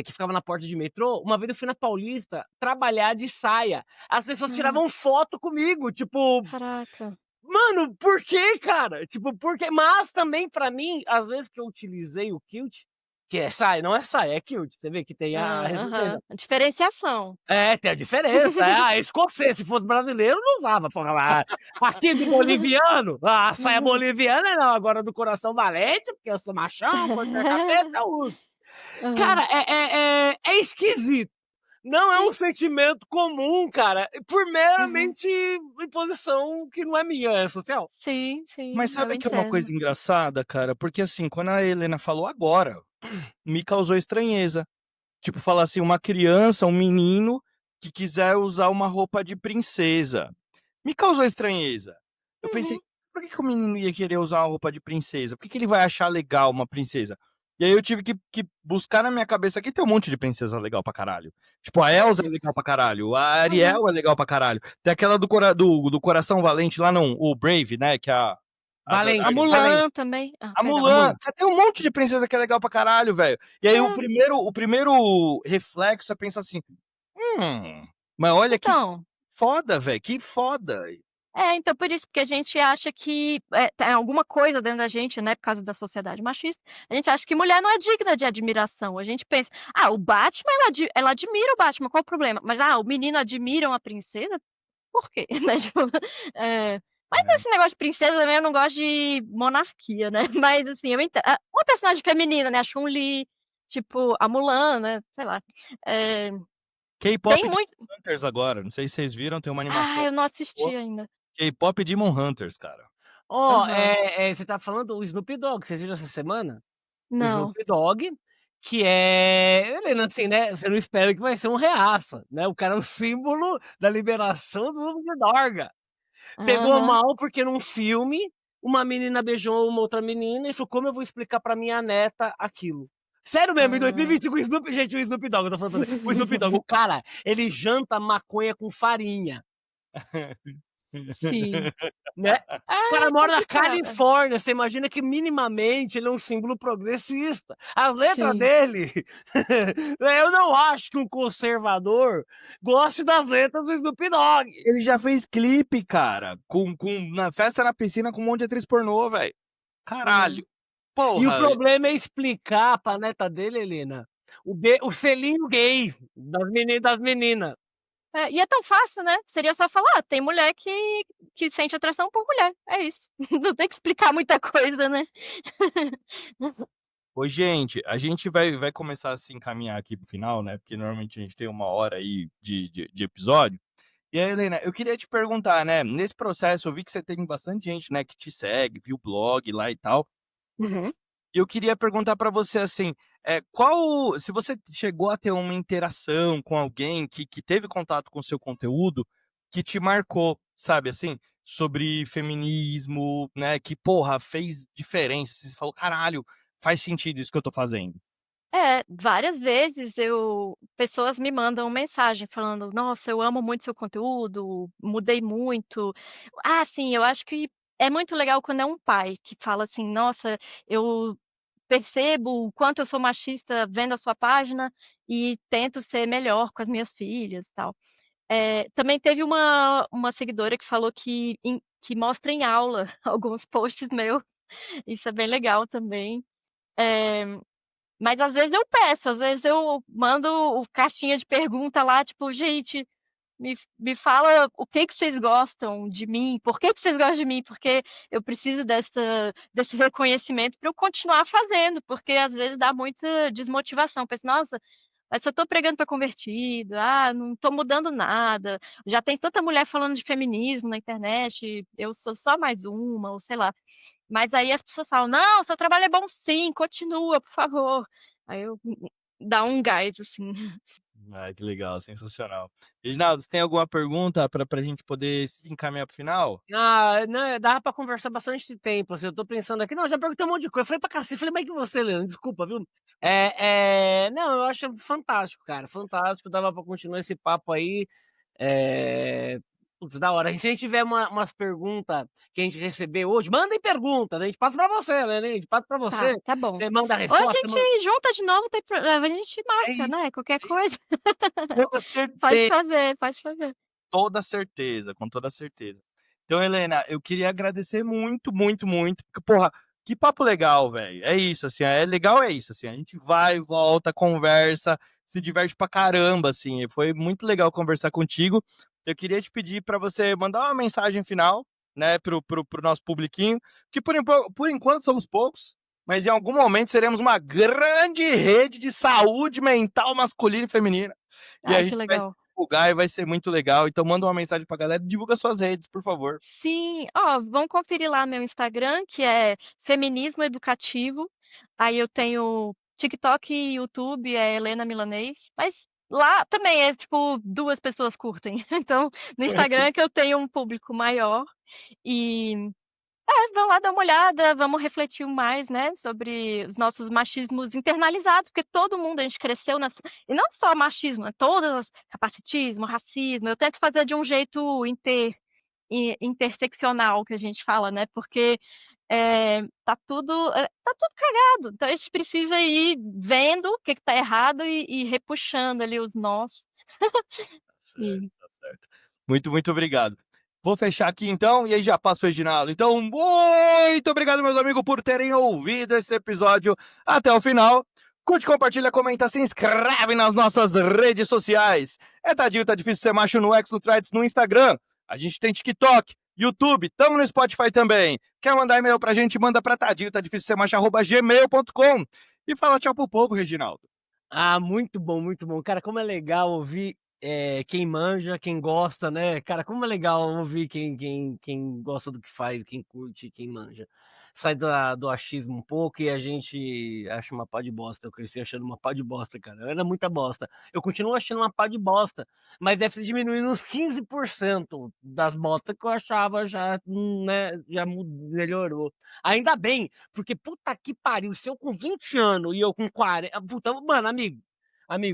que ficava na porta de metrô, uma vez eu fui na Paulista trabalhar de saia, as pessoas Hum, tiravam foto comigo, tipo, caraca. mano, por quê, cara? Tipo, por quê? Mas também pra mim, às vezes que eu utilizei o kilt, que é saia, não é saia, é kilt, você vê que tem a resistência. Aham. Diferenciação. É, tem a diferença. Escocês, se fosse brasileiro, não usava. Porra, aqui do boliviano, a saia boliviana não, agora do Coração Valente, porque eu sou machão, cortei a cabeça, eu uso. Cara, Aham. é esquisito. Não é um Sim. sentimento comum, cara, por Uhum. meramente imposição que não é minha, é social. Sim, Mas sim, eu sabe que é uma entendo. coisa engraçada, cara? Porque assim, quando a Helena falou agora, me causou estranheza. Tipo, falar assim, uma criança, um menino que quiser usar uma roupa de princesa. Me causou estranheza. Eu pensei, Uhum. por que o menino ia querer usar uma roupa de princesa? Por que ele vai achar legal uma princesa? E aí eu tive que buscar na minha cabeça, aqui tem um monte de princesa legal pra caralho. Tipo, a Elsa é legal pra caralho, a Uhum. Ariel é legal pra caralho. Tem aquela do Coração Valente lá, não, o Brave, né, que é A Valente, Valente. Mulan também. Ah, A perdão. A Mulan, Mulan. tem um monte de princesa que é legal pra caralho, velho. E aí o É, primeiro reflexo é pensar assim, mas olha que então. foda, velho, que foda. Então por isso, porque a gente acha que tem alguma coisa dentro da gente, né, por causa da sociedade machista, a gente acha que mulher não é digna de admiração. A gente pensa, o Batman, ela admira o Batman, qual o problema? Mas, o menino admira uma princesa? Por quê? Né, tipo, mas É. esse negócio de princesa também eu não gosto de monarquia, né? Mas assim, eu entendo. Uma personagem feminina, né? A Chun-Li, tipo, a Mulan, né? Sei lá. É, K-pop tem Demon muito. Hunters agora, não sei se vocês viram, tem uma animação. Eu não assisti ainda. K-pop Demon Hunters, cara. Ó, Aham. você tá falando do Snoop Dogg, vocês viram essa semana? O Não. Snoop Dogg, que Helena, assim, né, você não espera que vai ser um reaça, né, o cara é o símbolo da liberação do Snoop Dogg. Pegou Aham. mal porque num filme, uma menina beijou uma outra menina e falou: "Como eu vou explicar pra minha neta aquilo?". Sério mesmo, em Ah. 2025 o Snoop gente, o Snoop Dogg, eu tô falando pra você, o Snoop Dogg, o cara, ele janta maconha com farinha, Sim. né. O cara É mora na complicado. Califórnia, você imagina que minimamente ele é um símbolo progressista. As letras Sim. dele, eu não acho que um conservador goste das letras do Snoop Dogg. Ele já fez clipe, cara, na festa na piscina com um monte de atriz pornô, velho. Sim. Caralho. E o Porra. problema é explicar pra neta dele, Helena, o selinho gay das menina. E é tão fácil, né? Seria só falar, tem mulher que sente atração por mulher. É isso. Não tem que explicar muita coisa, né? Ô, gente, a gente vai começar a se encaminhar aqui pro final, né? Porque normalmente a gente tem 1 hora aí de episódio. E aí, Helena, eu queria te perguntar, né? Nesse processo, eu vi que você tem bastante gente, né, que te segue, viu o blog lá e tal. Uhum. E eu queria perguntar pra você assim, qual se você chegou a ter uma interação com alguém que teve contato com o seu conteúdo, que te marcou, sabe, assim, sobre feminismo, né, que, porra, fez diferença, você falou: "Caralho, faz sentido isso que eu tô fazendo". Várias vezes pessoas me mandam mensagem falando: "Nossa, eu amo muito seu conteúdo, mudei muito". Sim, eu acho que é muito legal quando é um pai que fala assim: "Nossa, eu percebo o quanto eu sou machista vendo a sua página e tento ser melhor com as minhas filhas", e tal. Também teve uma seguidora que falou que mostra em aula alguns posts meu, isso é bem legal também. Eh mas às vezes eu peço, às vezes eu mando o caixinha de pergunta lá, tipo: "Gente, me fala o que que vocês gostam de mim, por que que vocês gostam de mim, porque eu preciso desse reconhecimento para eu continuar fazendo", porque às vezes dá muita desmotivação, penso: "Nossa, mas se eu tô pregando para convertido, não tô mudando nada, já tem tanta mulher falando de feminismo na internet, eu sou só mais uma", ou sei lá. Mas aí as pessoas falam: "Não, seu trabalho é bom sim, continua, por favor". Aí eu dá um gás, assim. Ai, que legal, sensacional. Reginaldo, você tem alguma pergunta pra gente poder se encaminhar para o final? Não, dava pra conversar bastante tempo, assim, eu tô pensando aqui não, já perguntei um monte de coisa, falei pra cacete, falei mais que você, Leandro, desculpa, viu. Não, eu acho fantástico, cara, fantástico, dava pra continuar esse papo aí, putz, da hora. Se a gente tiver umas pergunta que a gente receber hoje, mandem pergunta, né, a gente passa pra você, né, a gente passa pra você, Tá bom. você manda a Ou a resposta, gente junta de novo, tem a gente É marca, isso, né, qualquer é isso. coisa. Toda Pode certeza. fazer, pode fazer. Toda certeza, com toda certeza. Então, Helena, eu queria agradecer muito, muito, muito, porque, porra, que papo legal, velho. É isso, assim, é legal, é isso, assim, a gente vai, volta, conversa, se diverte pra caramba, assim. Foi muito legal conversar contigo. Eu queria te pedir para você mandar uma mensagem final, né, pro nosso publiquinho, que por enquanto somos poucos, mas em algum momento seremos uma grande rede de saúde mental masculina e feminina. E a Ai, que gente vai legal. divulgar e vai ser muito legal. Então manda uma mensagem pra galera e divulga suas redes, por favor. Sim, vão conferir lá meu Instagram, que é Feminismo Educativo. Aí eu tenho TikTok e YouTube, é Helena Milanês. Mas lá também é tipo 2 pessoas curtem. Então, no Instagram é que eu tenho um público maior. E vão lá dar uma olhada, vamos refletir mais, né, sobre os nossos machismos internalizados, porque todo mundo, a gente cresceu nessa. E não só machismo, né, todos, capacitismo, racismo. Eu tento fazer de um jeito interseccional que a gente fala, né? Porque tá tudo cagado. Então a gente precisa ir vendo o que tá errado e repuxando ali os nós. Certo, tá certo. Muito obrigado. Vou fechar aqui então e aí já passo pro Reginaldo. Então, muito obrigado, meus amigos, por terem ouvido esse episódio até o final. Curte, compartilha, comenta, se inscreve nas nossas redes sociais. Tadinho, tá difícil ser macho no X, no Threads, no Instagram. A gente tem TikTok, YouTube, tamo no Spotify também. Quer mandar e-mail pra gente? Manda pra tadinho, tá difícil ser macho@gmail.com. E fala tchau pro povo, Reginaldo. Muito bom, muito bom. Cara, como é legal ouvir quem manja, quem gosta, né? Cara, como é legal ouvir quem gosta do que faz, quem curte, quem manja. Sai do achismo um pouco e a gente acha uma pá de bosta. Eu cresci achando uma pá de bosta, cara. Eu era muita bosta. Eu continuo achando uma pá de bosta, mas deve ter diminuído uns 15% das bostas que eu achava já, né? Já melhorou. Ainda bem, porque puta que pariu, se eu com 20 anos e eu com 40. Puta, mano, amigo,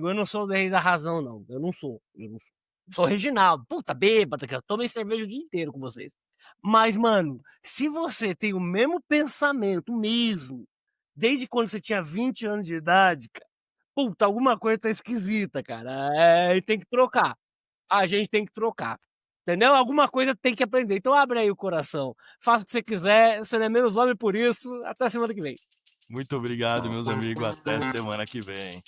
eu não sou o rei da razão, não. Eu não sou. Sou Reginaldo. Puta, bêbada, cara. Tomei cerveja o dia inteiro com vocês. Mas, mano, se você tem o mesmo pensamento, mesmo, desde quando você tinha 20 anos de idade, cara, puta, alguma coisa tá esquisita, cara. E tem que trocar. A gente tem que trocar. Entendeu? Alguma coisa tem que aprender. Então abre aí o coração. Faça o que você quiser. Você não é menos homem por isso. Até semana que vem. Muito obrigado, meus amigos. Até semana que vem.